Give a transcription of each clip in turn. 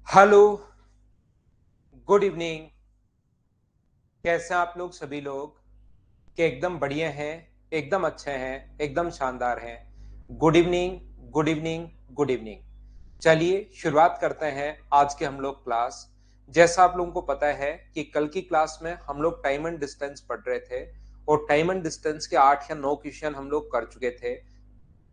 Hello, good evening. कैसे हैं आप लोग सभी लोग? कि एकदम बढ़िया हैं, एकदम अच्छे हैं, एकदम शानदार हैं। Good evening, good evening, good evening. चलिए शुरुआत करते हैं आज के हम लोग क्लास। जैसा आप लोगों को पता है कि कल की क्लास में हम लोग टाइम एंड डिस्टेंस पढ़ रहे थे और टाइम एंड डिस्टेंस के 8 या 9 क्वेश्चन हम लोग कर चुके थे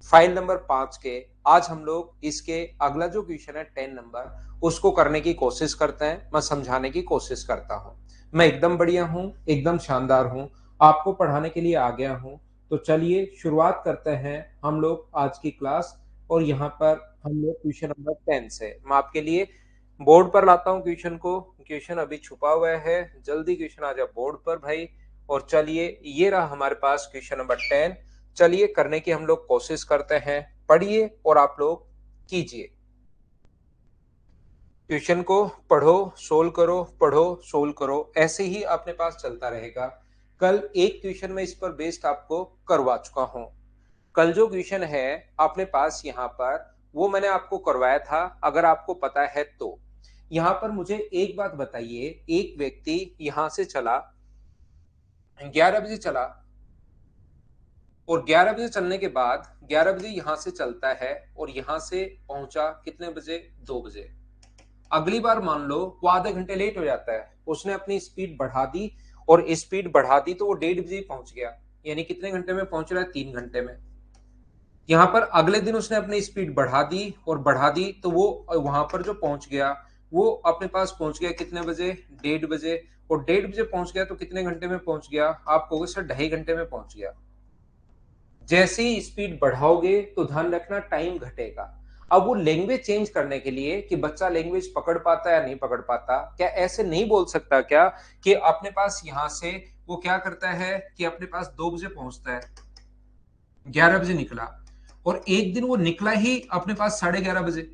फाइल नंबर 5 के। आज हम लोग इसके अगला जो क्वेश्चन है 10 नंबर, उसको करने की कोशिश करते हैं, मैं समझाने की कोशिश करता हूं। मैं एकदम बढ़िया हूं, एकदम शानदार हूं, आपको पढ़ाने के लिए आ गया हूं। तो चलिए शुरुआत करते हैं हम लोग आज की क्लास। और यहाँ पर हम लोग क्वेश्चन नंबर 10 से मैं आपके लिए बोर्ड पर लाता हूँ क्वेश्चन को। क्वेश्चन अभी छुपा हुआ है, जल्दी क्वेश्चन आ जाए बोर्ड पर भाई। और चलिए ये रहा हमारे पास क्वेश्चन नंबर 10। चलिए करने की हम लोग कोशिश करते हैं। पढ़िए और आप लोग कीजिए। क्वेश्चन को पढ़ो, सोल्व करो, पढ़ो, सोल्व करो, ऐसे ही अपने पास चलता रहेगा। कल एक क्वेश्चन में इस पर बेस्ड आपको करवा चुका हूं। कल जो क्वेश्चन है अपने पास यहाँ पर, वो मैंने आपको करवाया था, अगर आपको पता है तो। यहाँ पर मुझे एक बात बताइए, एक व्यक्ति यहां से चला, 11 बजे चला, और 11 बजे चलने के बाद 11 बजे यहां से चलता है और यहां से पहुंचा कितने बजे? 2 बजे। अगली बार मान लो वो आधे घंटे लेट हो जाता है, उसने अपनी स्पीड बढ़ा दी, और स्पीड बढ़ा दी तो वो 1:30 बजे पहुंच गया। यानी कितने घंटे में पहुंच रहा है? 3 घंटे में। यहाँ पर अगले दिन उसने अपनी स्पीड बढ़ा दी और बढ़ा दी तो वो वहां पर जो पहुंच गया, वो अपने पास पहुंच गया कितने बजे? 1:30 बजे। और 1:30 बजे पहुंच गया तो कितने घंटे में पहुंच गया? आप कहोगे सर 2.5 घंटे में पहुंच गया। जैसे ही स्पीड बढ़ाओगे तो ध्यान रखना टाइम घटेगा। अब वो लैंग्वेज चेंज करने के लिए कि बच्चा लैंग्वेज पकड़ पाता है या नहीं पकड़ पाता, क्या ऐसे नहीं बोल सकता क्या कि अपने पास यहां से वो क्या करता है कि अपने पास 2 बजे पहुंचता है, 11 बजे निकला, और एक दिन वो निकला ही अपने पास 11:30 बजे,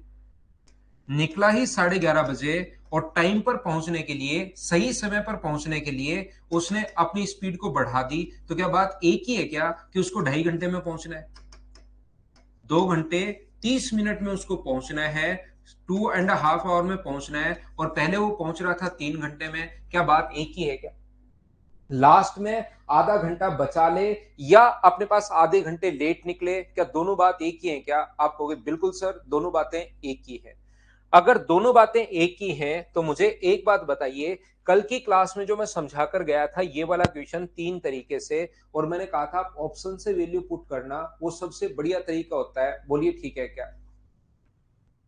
निकला ही 11:30 बजे, और टाइम पर पहुंचने के लिए, सही समय पर पहुंचने के लिए उसने अपनी स्पीड को बढ़ा दी। तो क्या बात एक ही है क्या कि उसको 2.5 घंटे में पहुंचना है? 2 घंटे 30 मिनट में उसको पहुंचना है, 2.5 आवर में पहुंचना है, और पहले वो पहुंच रहा था 3 घंटे में। क्या बात एक ही है क्या? लास्ट में आधा घंटा बचा ले या अपने पास आधे घंटे लेट निकले, क्या दोनों बात एक ही है क्या? आप कहोगे बिल्कुल सर दोनों बातें एक ही है। अगर दोनों बातें एक ही हैं तो मुझे एक बात बताइए, कल की क्लास में जो मैं समझा कर गया था ये वाला क्वेश्चन 3 तरीके से, और मैंने कहा था ऑप्शन से वैल्यू पुट करना वो सबसे बढ़िया तरीका होता है, बोलिए ठीक है क्या?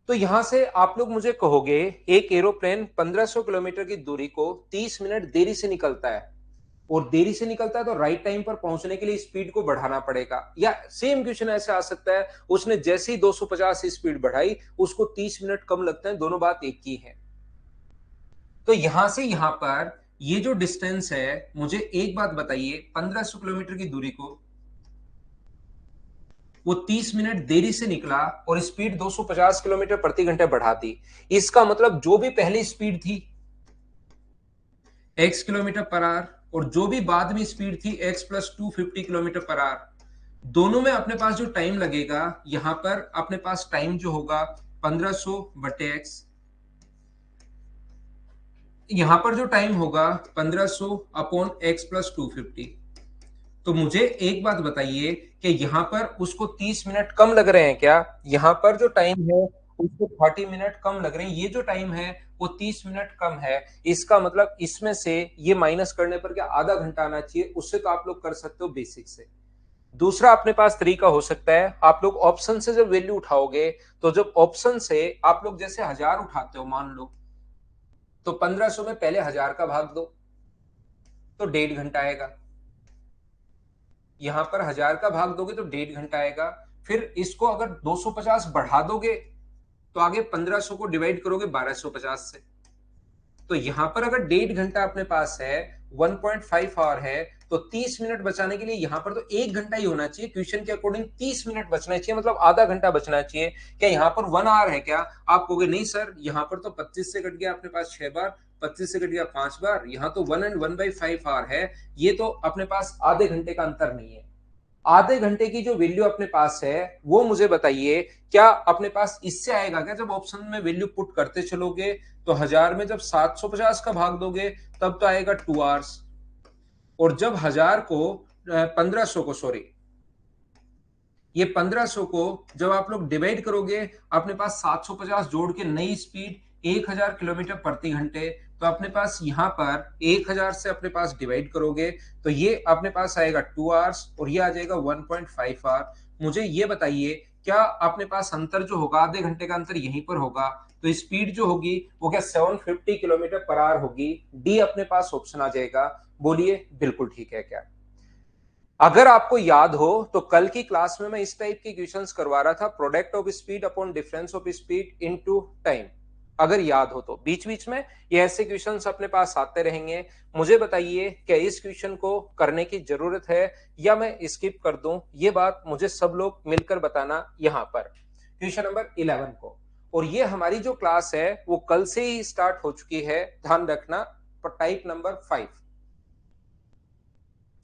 तो यहां से आप लोग मुझे कहोगे एक एरोप्लेन 1500 किलोमीटर की दूरी को 30 मिनट देरी से निकलता है, और देरी से निकलता है तो राइट टाइम पर पहुंचने के लिए स्पीड को बढ़ाना पड़ेगा। या सेम क्वेश्चन ऐसे आ सकता है, उसने जैसे ही 250 स्पीड बढ़ाई उसको 30 मिनट कम लगते हैं, दोनों बात एक ही है। तो यहां से यहां पर ये जो डिस्टेंस है, मुझे एक बात बताइए, 1500 किलोमीटर की दूरी को वो 30 मिनट देरी से निकला और स्पीड 250 किलोमीटर प्रति घंटे बढ़ा दी। इसका मतलब जो भी पहली स्पीड थी x किलोमीटर पर आवर, और जो भी बाद में स्पीड थी x plus 250 kilometre per hour, दोनों में अपने पास जो टाइम लगेगा, यहां पर अपने पास टाइम जो होगा 1500 बटे x, यहां पर जो टाइम होगा 1500 अपॉन x प्लस 250। तो मुझे एक बात बताइए कि यहां पर उसको 30 मिनट कम लग रहे हैं क्या? यहां पर जो टाइम है उसको 30 मिनट कम लग रहे हैं, ये जो टाइम है वो 30 मिनट कम है। इसका मतलब इसमें से ये माइनस करने पर क्या आधा घंटा आना चाहिए? उससे तो आप लोग कर सकते हो बेसिक से। दूसरा अपने पास तरीका हो सकता है, आप लोग ऑप्शन से जब वैल्यू उठाओगे, तो जब ऑप्शन से आप लोग जैसे 1000 उठाते हो मान लो, तो 1500 में पहले 1000 का भाग दो तो 1.5 घंटा आएगा। यहां पर 1000 का भाग दोगे तो 1.5 घंटा आएगा। फिर इसको अगर 250 बढ़ा दोगे तो आगे 1500 को डिवाइड करोगे 1250 से। तो यहां पर अगर 1.5 घंटा अपने पास है, 1.5 आवर है, तो 30 मिनट बचाने के लिए यहां पर तो 1 घंटा ही होना चाहिए। क्वेश्चन के अकॉर्डिंग 30 मिनट बचना चाहिए, मतलब आधा घंटा बचना चाहिए। क्या यहां पर 1 आवर है क्या? आप कहोगे नहीं सर, यहां पर तो 25 से कट गया अपने पास 6 बार, 25 से कट गया 5 बार, यहां तो 1 एंड 1/5 आवर है। ये तो अपने पास आधे घंटे का अंतर नहीं है। आधे घंटे की जो वैल्यू अपने पास है वो मुझे बताइए, क्या अपने पास इससे आएगा क्या? जब ऑप्शन में वैल्यू पुट करते चलोगे तो 1000 में जब 750 का भाग दोगे तब तो आएगा 2 आवर्स, और जब 1000 को 1500 को, सॉरी, ये 1500 को जब आप लोग डिवाइड करोगे, अपने पास 750 जोड़ के नई स्पीड 1000 किलोमीटर प्रति घंटे, तो अपने पास यहाँ पर 1000 से अपने पास डिवाइड करोगे तो ये अपने पास आएगा 2 आवर्स और ये आ जाएगा 1.5 आवर। मुझे ये बताइए, क्या अपने पास अंतर जो होगा, आधे घंटे का अंतर यहीं पर होगा, तो स्पीड जो होगी वो क्या 750 किलोमीटर पर आवर होगी? डी अपने पास ऑप्शन आ जाएगा। बोलिए बिल्कुल ठीक है क्या? अगर आपको याद हो तो कल की क्लास में मैं इस टाइप की क्वेश्चंस करवा रहा था, product of speed upon difference of speed into time. अगर याद हो तो बीच बीच में ये ऐसे क्वेश्चंस अपने पास आते रहेंगे। मुझे बताइए, क्या इस क्वेश्चन को करने की जरूरत है या मैं स्किप कर दूं? ये बात मुझे सब लोग मिलकर बताना यहां पर क्वेश्चन नंबर 11 को। और ये हमारी जो क्लास है वो कल से ही स्टार्ट हो चुकी है, ध्यान रखना। Type number 5।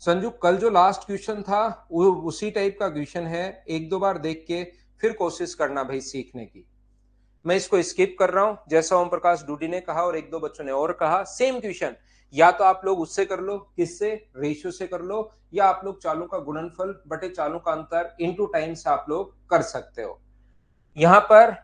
संजू, कल जो लास्ट क्वेश्चन था वो उसी टाइप का क्वेश्चन है, एक दो बार देख के फिर कोशिश करना भाई सीखने की। मैं इसको स्किप कर रहा हूं, जैसा ओम प्रकाश डूडी ने कहा और एक दो बच्चों ने और कहा। सेम क्वेश्चन, या तो आप लोग उससे कर लो, किससे, रेशियो से कर लो, या आप लोग चालों का गुणनफल बटे चालों का अंतर इनटू टाइम से आप लोग कर सकते हो। यहां पर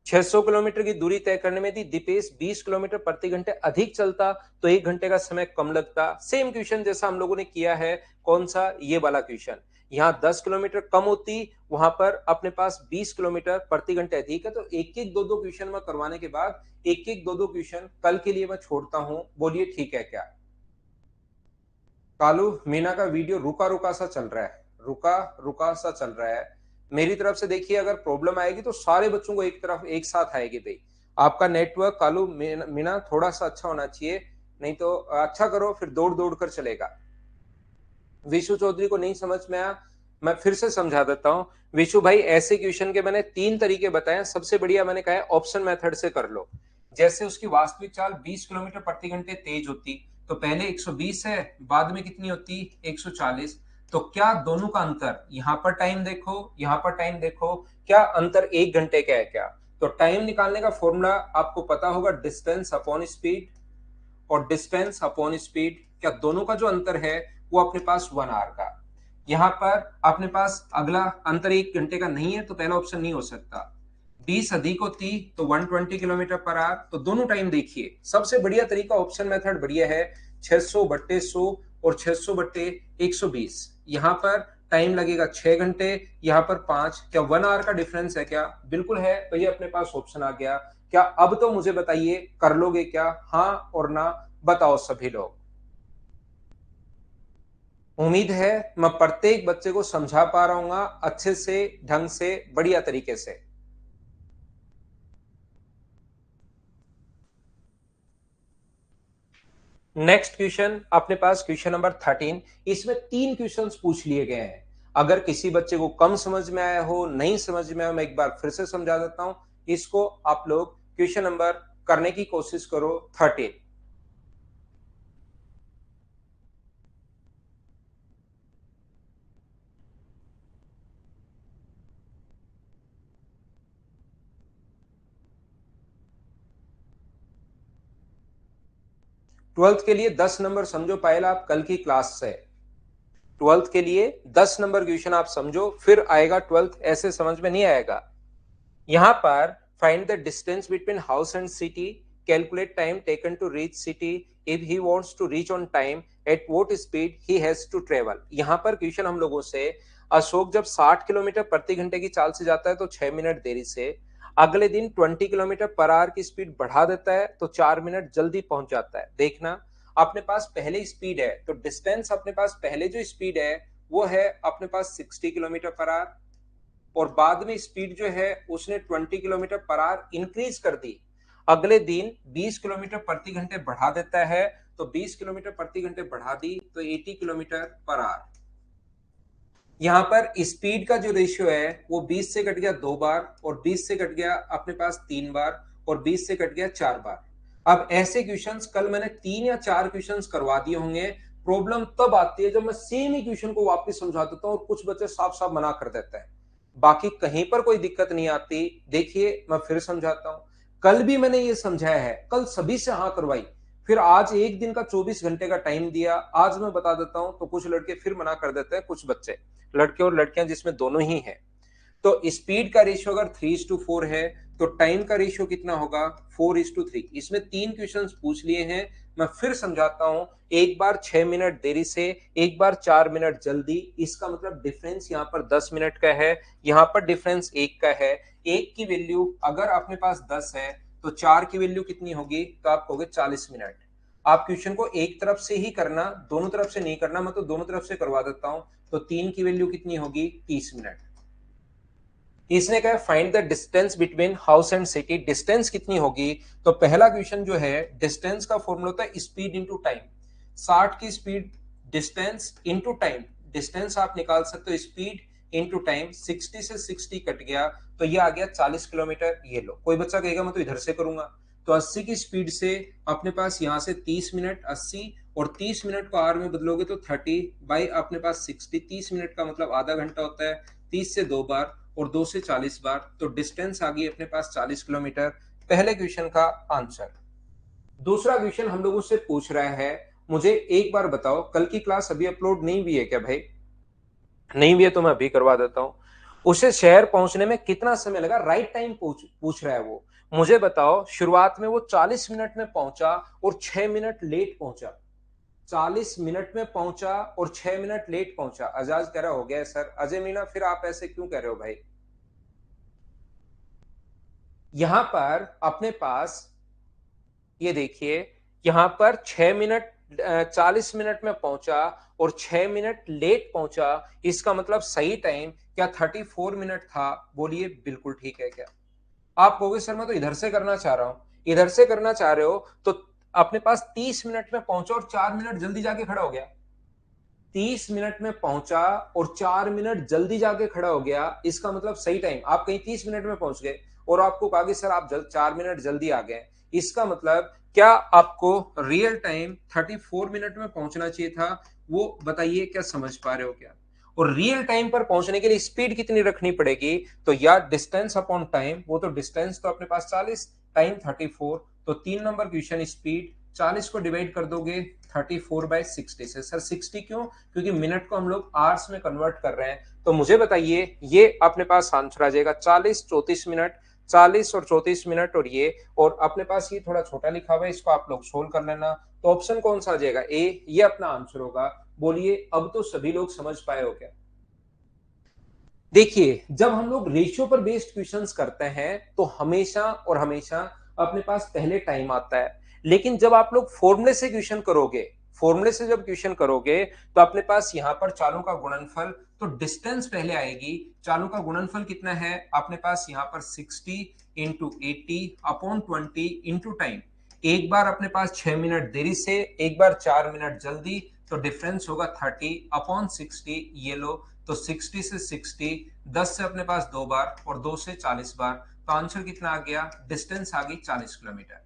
600 किलोमीटर की दूरी तय करने में दीपेश 20 किलोमीटर प्रति घंटे अधिक चलता तो 1 घंटे का समय कम लगता। सेम क्वेश्चन जैसा हम लोगों ने किया है, कौन सा, ये वाला क्वेश्चन। यहाँ 10 किलोमीटर कम होती, वहां पर अपने पास 20 किलोमीटर प्रति घंटे अधिक है। तो एक एक दो दो क्वेश्चन में करवाने के बाद एक एक दो दो क्वेश्चन कल के लिए मैं छोड़ता हूं। बोलिए ठीक है क्या? कालू, मीना का वीडियो रुका रुका सा चल रहा है, रुका रुका सा चल रहा है। मेरी तरफ से देखिए, अगर प्रॉब्लम आएगी तो सारे बच्चों को एक तरफ एक साथ आएगी भाई। आपका नेटवर्क कालू मीना थोड़ा सा अच्छा होना चाहिए, नहीं तो अच्छा करो फिर दौड़ दौड़ कर चलेगा। विशु चौधरी को नहीं समझ में आया, मैं फिर से समझा देता हूं। विशु भाई, ऐसे क्वेश्चन के मैंने 3 तरीके बताए। सबसे बढ़िया मैंने कहा है ऑप्शन मेथड से कर लो। जैसे उसकी वास्तविक चाल 20 किलोमीटर प्रति घंटे तेज होती तो पहले 120 है, बाद में कितनी होती 140। तो क्या दोनों का अंतर, यहां पर टाइम देखो, यहां पर टाइम देखो, क्या अंतर 1 घंटे का है क्या? तो टाइम निकालने का फॉर्मूला आपको पता होगा, डिस्टेंस अपॉन स्पीड, और डिस्टेंस अपॉन स्पीड, क्या दोनों का जो अंतर है वो अपने पास 1 आवर का। यहां पर अपने पास अगला अंतर 1 घंटे का नहीं है तो पहला ऑप्शन नहीं हो सकता। 20 अधिक होती तो 120 किलोमीटर पर आवर। तो दोनों टाइम देखिए, सबसे बढ़िया तरीका ऑप्शन मेथड बढ़िया है, 600 बट्टे 100 और 600 बट्टे 120। यहां पर टाइम लगेगा 6 घंटे, यहां पर 5। क्या 1 आवर का डिफरेंस है क्या? बिल्कुल है, तो ये अपने पास ऑप्शन आ गया। क्या अब तो मुझे बताइए, कर लोगे क्या? हाँ और ना बताओ सभी लोग। उम्मीद है मैं प्रत्येक बच्चे को समझा पा रहा हूँ अच्छे से, ढंग से, बढ़िया तरीके से। नेक्स्ट क्वेश्चन अपने पास क्वेश्चन नंबर 13। इसमें 3 क्वेश्चंस पूछ लिए गए हैं। अगर किसी बच्चे को कम समझ में आया हो, नहीं समझ में आया, मैं एक बार फिर से समझा देता हूं। इसको आप लोग क्वेश्चन नंबर करने की कोशिश करो 13। 12th के लिए 10 नंबर समझो पहला आप कल की क्लास से। 12th के लिए 10 नंबर क्वेश्चन आप समझो, फिर आएगा 12th, ऐसे समझ में नहीं आएगा। यहां पर find the distance between house and city, calculate time taken to reach city, if he wants to reach on time, at what speed he has to travel. यहां पर क्वेश्चन हम लोगों से, अशोक जब 60 किलोमीटर प्रति घंटे की चाल से जाता है तो 6 मिनट देरी से, अगले दिन 20 किलोमीटर पर आवर की स्पीड बढ़ा देता है तो 4 मिनट जल्दी पहुंच जाता है। देखना, अपने पास पहले स्पीड है तो डिस्टेंस, अपने पास पहले जो स्पीड है वो है अपने पास 60 किलोमीटर पर आवर, और बाद में स्पीड जो है उसने 20 किलोमीटर पर आवर इंक्रीज कर दी। अगले दिन 20 किलोमीटर प्रति घंटे बढ़ा देता है, तो 20 किलोमीटर प्रति घंटे बढ़ा दी तो 80 किलोमीटर पर आवर। यहां पर स्पीड का जो रेशियो है वो 20 से कट गया 2 बार, और 20 से कट गया अपने पास 3 बार, और 20 से कट गया 4 बार। अब ऐसे क्वेश्चंस कल मैंने 3 या 4 क्वेश्चंस करवा दिए होंगे, प्रॉब्लम तब आती है जब मैं सेम ही क्वेश्चन को वापस समझा देता हूं और कुछ बच्चे साफ साफ मना कर देते हैं। बाकी कहीं पर कोई दिक्कत नहीं आती। देखिए मैं फिर समझाता हूं, कल भी मैंने ये समझाया है, कल सभी से हाँ करवाई, फिर आज एक दिन का 24 घंटे का टाइम दिया, आज मैं बता देता हूं तो कुछ लड़के फिर मना कर देते हैं, कुछ बच्चे, लड़के और लड़कियां जिसमें दोनों ही हैं। तो स्पीड का रेशियो अगर 3:4 है तो टाइम का रेशियो कितना होगा, 4:3। इसमें 3 पूछ लिए हैं। मैं फिर समझाता हूं, एक बार 6 मिनट देरी से, एक बार 4 मिनट जल्दी, इसका मतलब डिफरेंस यहाँ पर 10 मिनट का है, यहाँ पर डिफरेंस 1 का है। एक की वैल्यू अगर अपने पास 10 है तो 4 की वैल्यू कितनी होगी, तो आप कहोगे 40 मिनट। आप क्वेश्चन को एक तरफ से ही करना, दोनों तरफ से नहीं करना, मैं तो दोनों तरफ से करवा देता हूं। तो 3 की वैल्यू कितनी होगी, 30 मिनट। इसने कहा find the distance between house and city, distance कितनी होगी। तो पहला क्वेश्चन जो है, डिस्टेंस का फॉर्मूला होता है स्पीड इनटू टाइम। 60 की speed distance into time, distance आप निकाल सकते हो स्पीड इनटू टाइम। 60 से 60 कट गया तो ये आ गया 40 किलोमीटर। ये लो, कोई बच्चा कहेगा मैं तो इधर से करूंगा, तो 80 की स्पीड से अपने पास यहां से 30 मिनट, 80 और 30 मिनट को आर में बदलोगे तो 30 बाई अपने पास 60, 30 मिनट का मतलब आधा घंटा होता है, 30 से 2 बार और 2 से 40 बार, तो डिस्टेंस आ गई अपने पास 40 किलोमीटर। पहले क्वेश्चन का आंसर। दूसरा क्वेश्चन हम लोगों से पूछ रहा है, मुझे एक बार बताओ, कल की क्लास अभी अपलोड नहीं हुई है क्या भाई? नहीं भी है तो मैं अभी करवा देता हूं। उसे शहर पहुंचने में कितना समय लगा, राइट टाइम पूछ रहा है वो। मुझे बताओ, शुरुआत में वो 40 मिनट में पहुंचा और 6 मिनट लेट पहुंचा। 40 मिनट में पहुंचा और 6 मिनट लेट पहुंचा। अजाज कह रहा हो गया सर। अजय मीना फिर आप ऐसे क्यों कह रहे हो भाई? यहां पर अपने पास ये देखिए, यहां पर 6 मिनट 40 मिनट में पहुंचा और 6 मिनट लेट पहुंचा, इसका मतलब सही टाइम क्या 34 मिनट था? बोलिए बिल्कुल ठीक है क्या? आप कहोगे सर मैं तो इधर से करना चाह रहा हूं। इधर से करना चाह रहे हो तो अपने पास 30 मिनट में पहुंचा और 4 मिनट जल्दी जाके खड़ा हो गया। 30 मिनट में पहुंचा और 4 मिनट जल्दी जाके खड़ा हो गया, इसका मतलब सही टाइम। आप कहीं 30 मिनट में पहुंच गए और आपको कहा कि सर आप 4 मिनट जल्दी आ गए, इसका मतलब क्या आपको रियल टाइम 34 मिनट में पहुंचना चाहिए था? वो बताइए, क्या समझ पा रहे हो क्या? और रियल टाइम पर पहुंचने के लिए स्पीड कितनी रखनी पड़ेगी? तो या डिस्टेंस अपॉन टाइम, वो तो डिस्टेंस तो अपने पास 40, टाइम 34, तो 3 नंबर क्वेश्चन स्पीड 40 को डिवाइड कर दोगे 34/60 से। सर 60 क्यों? क्योंकि मिनट को हम लोग आवर्स में कन्वर्ट कर रहे हैं। तो मुझे बताइए, ये अपने पास आंसर आ जाएगा 40 34 मिनट, 40 और 34 मिनट, और और अपने पास ये थोड़ा छोटा लिखा हुआ है, इसको आप लोग सोल्व कर लेना। तो ऑप्शन कौन सा आ जाएगा? ए, ये अपना आंसर होगा। बोलिए अब तो सभी लोग समझ पाए हो क्या? देखिए, जब हम लोग रेशियो पर बेस्ड क्वेश्चंस करते हैं तो हमेशा और हमेशा अपने पास पहले टाइम आता है। लेकिन जब आप लोग फॉर्मूले से क्वेश्चन करोगे, फॉर्मूले से जब क्वेश्चन करोगे तो अपने पास यहां पर चालों का गुणनफल, तो डिस्टेंस पहले आएगी। चालों का गुणनफल कितना है अपने पास यहां पर 60 इंटू 80 अपॉन 20 इंटू टाइम। एक बार अपने पास 6 मिनट देरी से, एक बार 4 मिनट जल्दी, तो डिफरेंस होगा 30 अपॉन 60। ये लो, तो 60 से 60, 10 से अपने पास 2 बार और 2 से 40 बार, तो आंसर कितना आ गया? डिस्टेंस आ गई 40 किलोमीटर।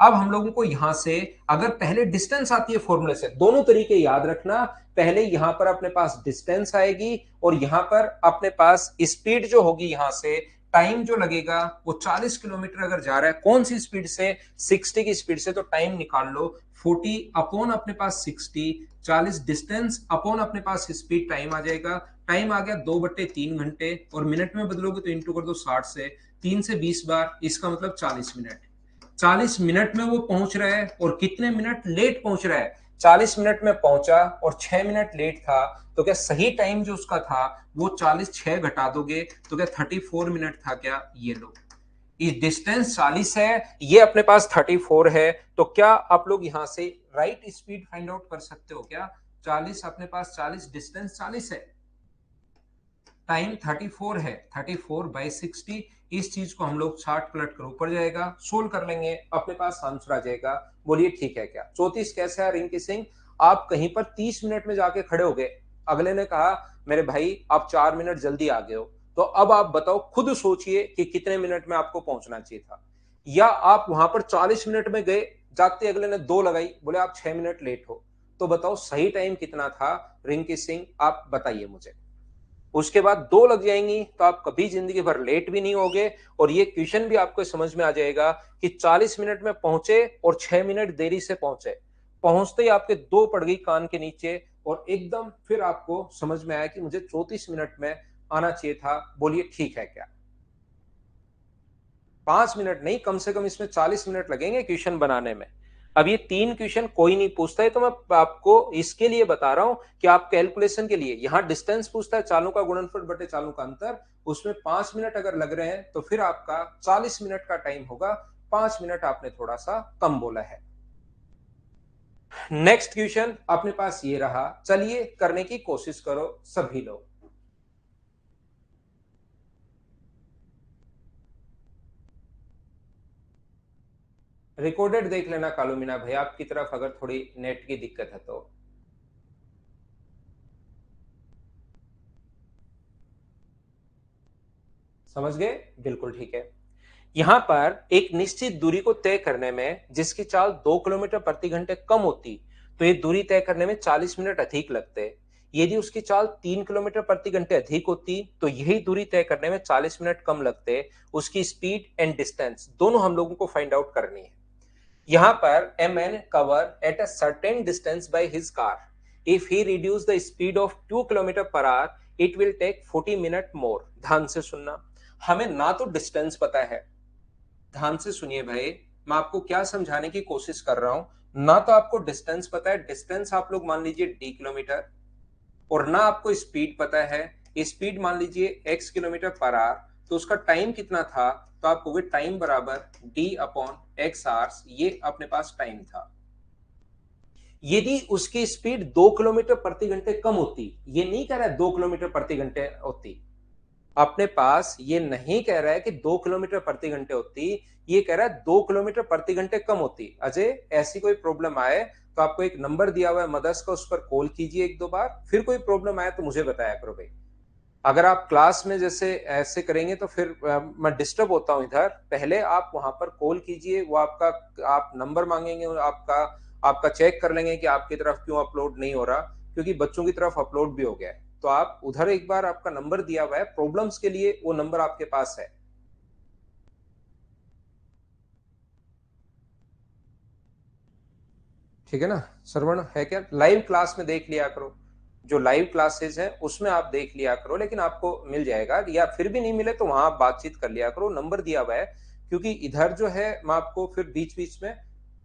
अब हम लोगों को यहां से अगर पहले डिस्टेंस आती है फॉर्मूले से, दोनों तरीके याद रखना। पहले यहां पर अपने पास डिस्टेंस आएगी और यहां पर अपने पास स्पीड जो होगी, यहां से टाइम जो लगेगा वो 40 किलोमीटर अगर जा रहा है, कौन सी स्पीड से? 60 की स्पीड से। तो टाइम निकाल लो, 40 अपॉन अपने पास 60, 40 डिस्टेंस अपॉन अपने पास स्पीड, टाइम आ जाएगा। टाइम आ गया 2/3 घंटे, और मिनट में बदलोगे तो इंटू कर दो 60 से, 3 से 20 बार, इसका मतलब 40 मिनट। 40 मिनट में वो पहुंच रहा है और कितने मिनट लेट पहुंच रहा है? 40 मिनट में पहुंचा और 6 मिनट लेट था। तो क्या सही टाइम जो उसका था वो 40, 6 घटा दोगे तो क्या 34 मिनट था क्या? ये लो, ये डिस्टेंस 40 है, ये अपने पास 34 है, तो क्या आप लोग यहां से राइट स्पीड फाइंड आउट कर सकते हो क्या? 40 अपने पास 40, डिस्टेंस 40 है, टाइम 34 है, 34/60। इस चीज को हम लोग 60 पलट कर ऊपर जाएगा, सोल्व कर लेंगे, अपने पास आंसर आ जाएगा। बोलिए ठीक है क्या? 34 कैसे है रिंकी सिंह? आप कहीं पर 30 मिनट में जाके खड़े हो गए, अगले ने कहा मेरे भाई आप 4 मिनट जल्दी आ गए हो, तो अब आप बताओ, खुद सोचिए कि कितने मिनट में आपको पहुंचना चाहिए था। या आप वहां पर 40 मिनट में गए, जाते अगले ने 2 लगाई, बोले आप 6 मिनट लेट हो, तो बताओ सही टाइम कितना था रिंग किसिंग, आप बताइए मुझे। उसके बाद 2 लग जाएंगी तो आप कभी जिंदगी भर लेट भी नहीं होगे, और ये क्वेश्चन भी आपको समझ में आ जाएगा कि 40 मिनट में पहुंचे और 6 मिनट देरी से पहुंचे। पहुंचते ही आपके 2 पड़ गई कान के नीचे, और एकदम फिर आपको समझ में आया कि मुझे 34 मिनट में आना चाहिए था, बोलिए ठीक है क्या? 5 मिनट नहीं, कम से कम इसमें 40 मिनट लगेंगे क्वेश्चन बनाने में। अब ये 3 क्वेश्चन कोई नहीं पूछता है, तो मैं आपको इसके लिए बता रहा हूं कि आप कैलकुलेशन के लिए, यहां डिस्टेंस पूछता है, चालों का गुणनफल बटे चालों का अंतर, उसमें 5 मिनट अगर लग रहे हैं तो फिर आपका 40 मिनट का टाइम होगा। 5 मिनट आपने थोड़ा सा कम बोला है। नेक्स्ट क्वेश्चन अपने पास ये रहा, चलिए करने की कोशिश करो सभी लोग। रिकॉर्डेड देख लेना कालू मीना भाई, आपकी तरफ अगर थोड़ी नेट की दिक्कत है तो। समझ गए? बिल्कुल ठीक है। यहां पर एक निश्चित दूरी को तय करने में जिसकी चाल 2 किलोमीटर प्रति घंटे कम होती, तो ये दूरी तय करने में 40 मिनट अधिक लगते। यदि उसकी चाल 3 किलोमीटर प्रति घंटे अधिक होती तो यही दूरी तय करने में 40 मिनट कम लगते। उसकी स्पीड एंड डिस्टेंस दोनों हम लोगों को फाइंड आउट करनी है। यहाँ पर a man cover at a certain distance by his car. If he reduce the speed of 2 kilometre per hour, it will take 40 minute more. ध्यान से सुनना, हमें ना तो डिस्टेंस पता है, ध्यान से सुनिए भाई, मैं आपको क्या समझाने की कोशिश कर रहा हूं। ना तो आपको डिस्टेंस पता है, डिस्टेंस आप लोग मान लीजिए डी किलोमीटर, और ना आपको स्पीड पता है, स्पीड मान लीजिए x किलोमीटर पर आवर, तो उसका टाइम कितना था, तो आप कहोगे टाइम बराबर d अपॉन एक्स आवर्स, ये अपने पास टाइम था। यदि उसकी स्पीड 2 किलोमीटर प्रति घंटे कम होती, ये नहीं कह रहा है 2 किलोमीटर प्रति घंटे होती, अपने पास ये नहीं कह रहा है कि 2 किलोमीटर प्रति घंटे होती, ये कह रहा है 2 किलोमीटर प्रति घंटे कम होती। अजय, ऐसी कोई प्रॉब्लम आए तो आपको एक नंबर दिया हुआ है मदर्स का, उस पर कॉल कीजिए 1-2 बार, फिर कोई प्रॉब्लम आए तो मुझे बताया करो भाई। अगर आप क्लास में जैसे ऐसे करेंगे तो फिर मैं डिस्टर्ब होता हूं इधर। पहले आप वहां पर कॉल कीजिए, वो आपका, आप नंबर मांगेंगे, आपका आपका चेक कर लेंगे कि आपकी तरफ क्यों अपलोड नहीं हो रहा, क्योंकि बच्चों की तरफ अपलोड भी हो गया है। तो आप उधर एक बार, आपका नंबर दिया हुआ है प्रॉब्लम्स के लिए, वो नंबर आपके पास है। ठीक है ना? श्रवण है क्या? लाइव क्लास में देख लिया करो, जो लाइव क्लासेस है उसमें आप देख लिया करो, लेकिन आपको मिल जाएगा, या फिर भी नहीं मिले तो वहां आप बातचीत कर लिया करो, नंबर दिया हुआ है। क्योंकि इधर जो है मैं आपको फिर बीच बीच में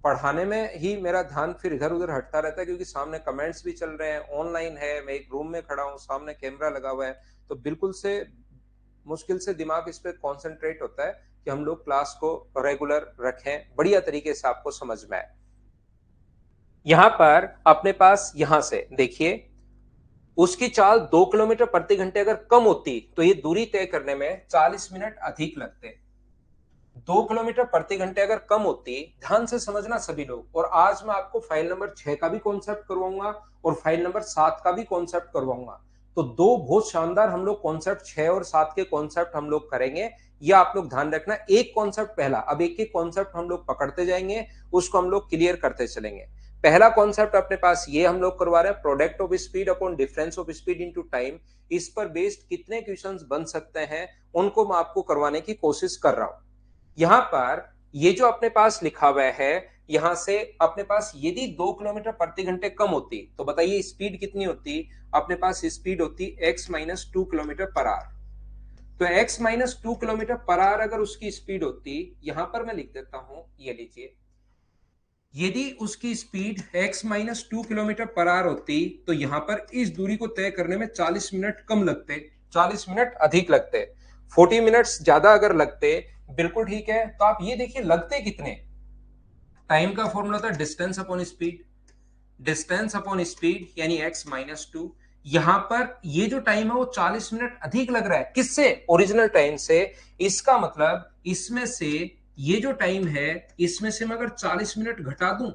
पढ़ाने में ही मेरा ध्यान फिर इधर उधर हटता रहता है, क्योंकि सामने कमेंट्स भी चल रहे हैं, ऑनलाइन है, मैं एक रूम में खड़ा हूँ, सामने कैमरा लगा हुआ है, तो बिल्कुल से मुश्किल से दिमाग इस पे कॉन्सेंट्रेट होता है कि हम लोग क्लास को रेगुलर रखें, बढ़िया तरीके से आपको समझ में आए। यहां पर अपने पास, यहां से देखिए, उसकी चाल 2 किलोमीटर प्रति घंटे अगर कम होती तो ये दूरी तय करने में 40 मिनट अधिक लगते। 2 किलोमीटर प्रति घंटे अगर कम होती, ध्यान से समझना सभी लोग, और आज मैं आपको फाइल नंबर 6 का भी कॉन्सेप्ट करवाऊंगा और फाइल नंबर 7 का भी कॉन्सेप्ट करवाऊंगा। तो 2 बहुत शानदार हम लोग कॉन्सेप्ट 6 और 7 के कॉन्सेप्ट हम लोग करेंगे। या आप लोग ध्यान रखना, एक कॉन्सेप्ट पहला, अब एक एक कॉन्सेप्ट हम लोग पकड़ते जाएंगे, उसको हम लोग क्लियर करते चलेंगे। पहला कॉन्सेप्ट अपने पास ये हम लोग करवा रहे हैं, product of speed upon difference of speed into time. इस पर बेस्ड कितने क्वेश्चंस बन सकते हैं, उनको मैं आपको करवाने की कोशिश कर रहा हूं। यहां पर ये जो अपने पास लिखा हुआ है, यहां से अपने पास यदि 2 किलोमीटर प्रति घंटे कम होती तो बताइए स्पीड कितनी होती? अपने पास स्पीड होती x minus 2 kilometre per hour. तो x minus 2 kilometre per hour अगर उसकी स्पीड होती, यहां पर मैं लिख देता हूं, ये लीजिए, यदि उसकी speed x minus 2 kilometre per hour होती तो यहां पर इस दूरी को तय करने में 40 मिनट कम लगते, 40 मिनट अधिक लगते, 40 मिनट्स ज्यादा अगर लगते। बिल्कुल ठीक है, तो आप ये देखिए लगते कितने। टाइम का फॉर्मूला था distance upon speed, distance upon speed यानी x माइनस 2। यहां पर ये जो टाइम है वो 40 मिनट अधिक लग रहा है, किससे? ओरिजिनल टाइम से। इसका मतलब इसमें से ये जो टाइम है, इसमें से मैं अगर 40 मिनट घटा दूं,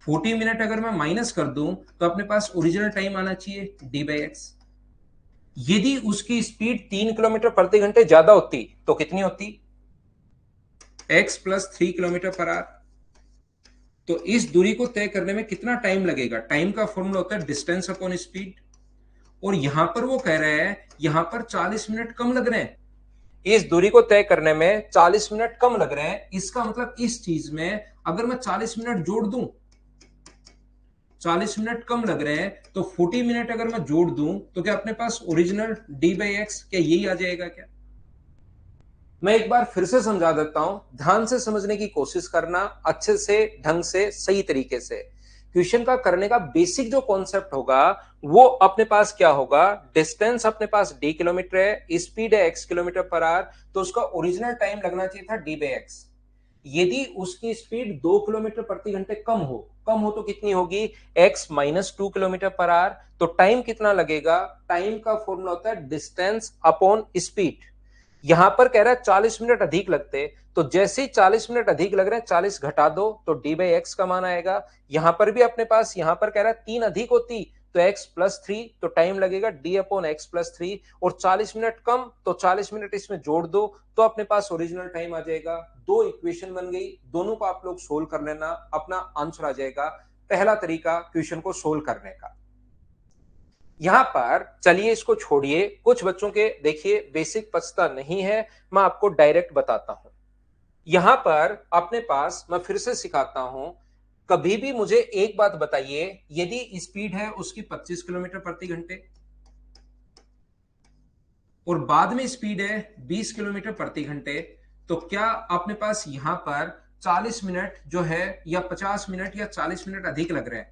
40 मिनट अगर मैं माइनस कर दूं, तो अपने पास ओरिजिनल टाइम आना चाहिए डी बाई एक्स। यदि उसकी स्पीड 3 किलोमीटर प्रति घंटे ज्यादा होती तो कितनी होती? x plus 3 kilometre per hour. तो इस दूरी को तय करने में कितना टाइम लगेगा? टाइम का फॉर्मूला होता है डिस्टेंस अपॉन स्पीड, और यहां पर वो कह रहा है यहां पर 40 मिनट कम लग रहे हैं। इस दूरी को तय करने में 40 मिनट कम लग रहे हैं, इसका मतलब इस चीज में अगर मैं 40 मिनट जोड़ दूं, 40 मिनट कम लग रहे हैं, तो 40 मिनट अगर मैं जोड़ दूं तो क्या अपने पास ओरिजिनल d/x क्या यही आ जाएगा क्या? मैं एक बार फिर से समझा देता हूं, ध्यान से समझने की कोशिश करना, अच्छे से, ढंग से, सही तरीके से। क्वेश्चन का करने का बेसिक जो कॉन्सेप्ट होगा वो अपने पास क्या होगा? डिस्टेंस अपने पास d किलोमीटर है, स्पीड है x किलोमीटर पर आवर, तो उसका ओरिजिनल टाइम लगना चाहिए था d/x। यदि उसकी स्पीड 2 किलोमीटर प्रति घंटे कम हो तो कितनी होगी? x minus 2 kilometre per hour. तो टाइम कितना लगेगा? टाइम का फॉर्मूला होता है डिस्टेंस अपॉन स्पीड। यहां पर कह रहा है 40 मिनट अधिक लगते, तो जैसे ही 40 मिनट अधिक लग रहे हैं 40 घटा दो तो d/x का मान आएगा। यहां पर भी अपने पास, यहां पर कह रहा है 3 अधिक होती तो x प्लस 3, तो टाइम लगेगा d अपॉन एक्स प्लस 3, और 40 मिनट कम तो 40 मिनट इसमें जोड़ दो तो अपने पास ओरिजिनल टाइम आ जाएगा। दो इक्वेशन बन गई, दोनों को आप लोग सोल्व कर लेना, अपना आंसर आ जाएगा। पहला तरीका क्वेश्चन को सोल्व करने का। यहां पर चलिए इसको छोड़िए, कुछ बच्चों के देखिए बेसिक पछता नहीं है, मैं आपको डायरेक्ट बताता हूं। यहां पर अपने पास मैं फिर से सिखाता हूं, कभी भी मुझे एक बात बताइए, यदि स्पीड है उसकी 25 किलोमीटर प्रति घंटे और बाद में स्पीड है 20 किलोमीटर प्रति घंटे, तो क्या अपने पास यहां पर 40 मिनट जो है या 50 मिनट या 40 मिनट अधिक लग रहे हैं?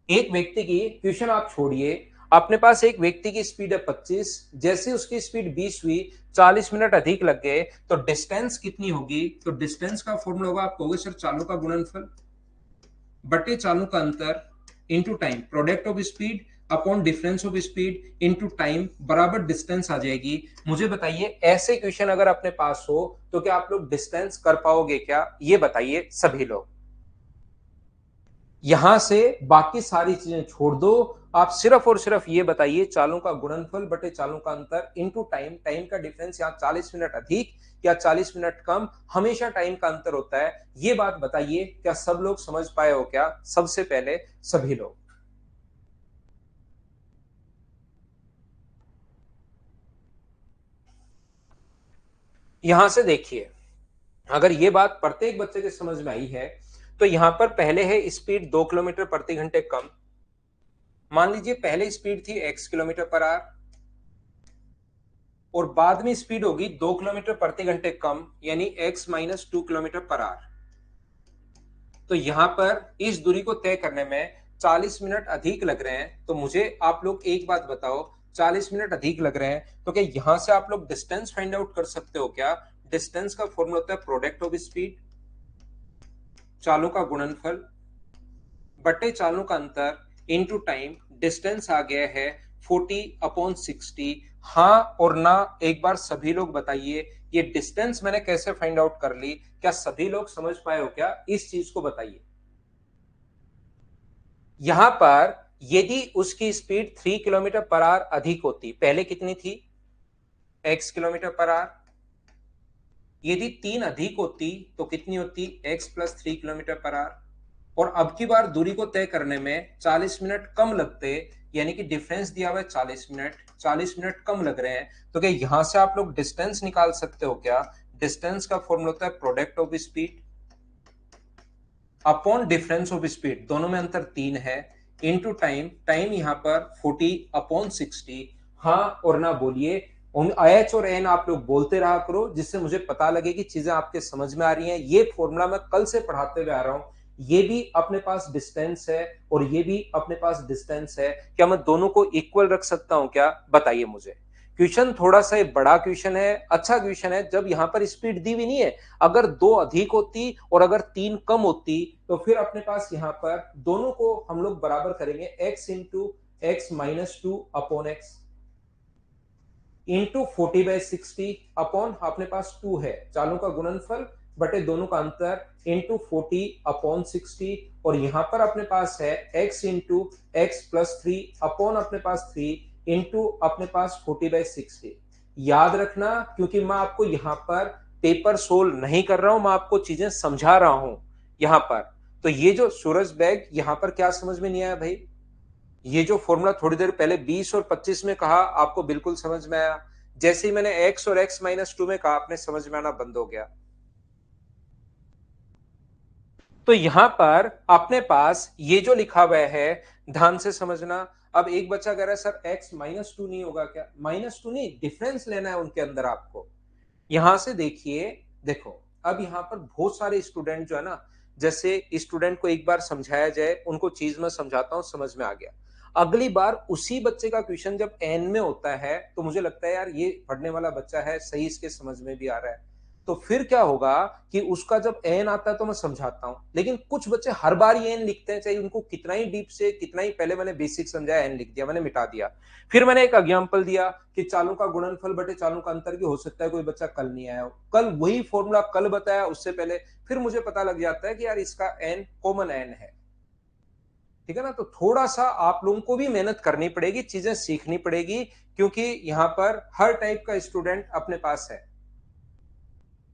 एक व्यक्ति की, क्वेश्चन आप छोड़िए, अपने पास एक व्यक्ति की स्पीड है 25, जैसे उसकी स्पीड 20 हुई, 40 मिनट अधिक लग गए, तो डिस्टेंस कितनी होगी? तो डिस्टेंस का फॉर्मूला होगा, आप कहोगे सर चालों का गुणनफल बटे चालों का अंतर into time, product of speed upon difference of speed into time बराबर डिस्टेंस आ जाएगी। मुझे बताइए ऐसे क्वेश्चन अगर अपने पास हो तो क्या आप लोग डिस्टेंस कर पाओगे क्या? ये बताइए सभी लोग। यहां से बाकी सारी चीजें छोड़ दो, आप सिर्फ और सिर्फ ये बताइए चालों का गुणनफल बटे चालों का अंतर इनटू टाइम, टाइम का डिफरेंस यहाँ 40 मिनट अधिक या 40 मिनट कम, हमेशा टाइम का अंतर होता है। ये बात बताइए, क्या सब लोग समझ पाए हो क्या? सबसे पहले सभी लोग यहां से देखिए, अगर ये बात प्रत्येक बच्चे के समझ में आई है, तो यहां पर पहले है स्पीड 2 किलोमीटर प्रति घंटे कम। मान लीजिए पहले स्पीड थी x किलोमीटर पर आवर और बाद में स्पीड होगी 2 किलोमीटर प्रति घंटे कम, यानी x minus 2 kilometre per hour. तो यहां पर इस दूरी को तय करने में 40 मिनट अधिक लग रहे हैं, तो मुझे आप लोग एक बात बताओ, 40 मिनट अधिक लग रहे हैं तो क्या यहां से आप लोग डिस्टेंस फाइंड आउट कर सकते हो क्या? डिस्टेंस का फॉर्मूला होता है प्रोडक्ट ऑफ स्पीड, चालों का गुणनफल बटे चालों का अंतर इनटू टाइम, डिस्टेंस आ गया है 40/60। हाँ और ना एक बार सभी लोग बताइए, ये डिस्टेंस मैंने कैसे फाइंड आउट कर ली? क्या सभी लोग समझ पाए हो क्या? इस चीज को बताइए। यहां पर यदि उसकी स्पीड 3 किलोमीटर पर आवर अधिक होती, पहले कितनी थी? x kilometre per hour. यदि 3 अधिक होती तो कितनी होती? x plus 3 kilometre per hour. और अब की बार दूरी को तय करने में 40 मिनट कम लगते, यानी कि डिफरेंस दिया हुआ है 40 मिनट, 40 मिनट कम लग रहे हैं, तो क्या यहां से आप लोग डिस्टेंस निकाल सकते हो क्या? डिस्टेंस का फॉर्मूला होता है product of speed upon difference of speed, दोनों में अंतर 3 है, इनटू टाइम, टाइम यहां पर 40/60। हाँ और ना बोलिए, उन एच और एन आप लोग बोलते रहा करो, जिससे मुझे पता लगे कि चीजें आपके समझ में आ रही हैं। ये फॉर्मूला मैं कल से पढ़ाते हुए आ रहा हूं, ये भी अपने पास डिस्टेंस है और ये भी अपने पास डिस्टेंस है, क्या मैं दोनों को इक्वल रख सकता हूं क्या? बताइए मुझे। क्वेश्चन थोड़ा सा बड़ा क्वेश्चन है, अच्छा क्वेश्चन है, जब यहां पर स्पीड दी हुई नहीं है, अगर 2 अधिक होती और अगर 3 कम होती, तो फिर अपने पास यहां पर दोनों को हम लोग बराबर करेंगे, x into x minus 2 upon x into 40/60 upon अपने पास 2 है, चालों का गुणनफल बटे दोनों का अंतर इंटू 40/60, और यहां पर अपने पास है x into x plus 3 upon अपने पास 3 इंटू अपने पास 40/60। याद रखना, क्योंकि मैं आपको यहां पर पेपर सोल्व नहीं कर रहा हूं, मैं आपको चीजें समझा रहा हूं। यहां पर। तो ये जो सूरज बैग, यहां पर क्या समझ में नहीं आया भाई? ये जो फॉर्मूला थोड़ी देर पहले 20 और 25 में कहा, आपको बिल्कुल समझ में आया। जैसे ही मैंने x और x माइनस 2 में कहा, आपने समझ में आना बंद हो गया। तो यहां पर अपने पास ये जो लिखा हुआ है, ध्यान से समझना। अब एक बच्चा कह रहा है सर x माइनस 2 नहीं होगा क्या? माइनस 2 नहीं, डिफरेंस लेना है उनके अंदर आपको। यहां से देखिए, देखो, अब यहां पर बहुत सारे स्टूडेंट जो है ना, जैसे स्टूडेंट को एक बार समझाया जाए, उनको चीज में समझाता हूं, समझ में आ गया, अगली बार उसी बच्चे का क्वेश्चन जब एन में होता है तो मुझे लगता है यार ये पढ़ने वाला बच्चा है, सही इसके समझ में भी आ रहा है। तो फिर क्या होगा कि उसका जब एन आता है तो मैं समझाता हूं, लेकिन कुछ बच्चे हर बार ये एन लिखते हैं, चाहे उनको कितना ही डीप से, कितना ही पहले मैंने बेसिक समझाया, एन लिख दिया, मैंने मिटा दिया। फिर मैंने एक एग्जांपल दिया कि चालों का गुणनफल बटे चालों का अंतर भी हो सकता है, कोई बच्चा कल नहीं आया हो, कल वही फॉर्मूला कल बताया, उससे पहले फिर मुझे पता लग जाता है कि यार इसका एन कॉमन एन है। ठीक है ना? तो थोड़ा सा आप लोगों को भी मेहनत करनी पड़ेगी, चीजें सीखनी पड़ेगी, क्योंकि यहां पर हर टाइप का स्टूडेंट अपने पास है।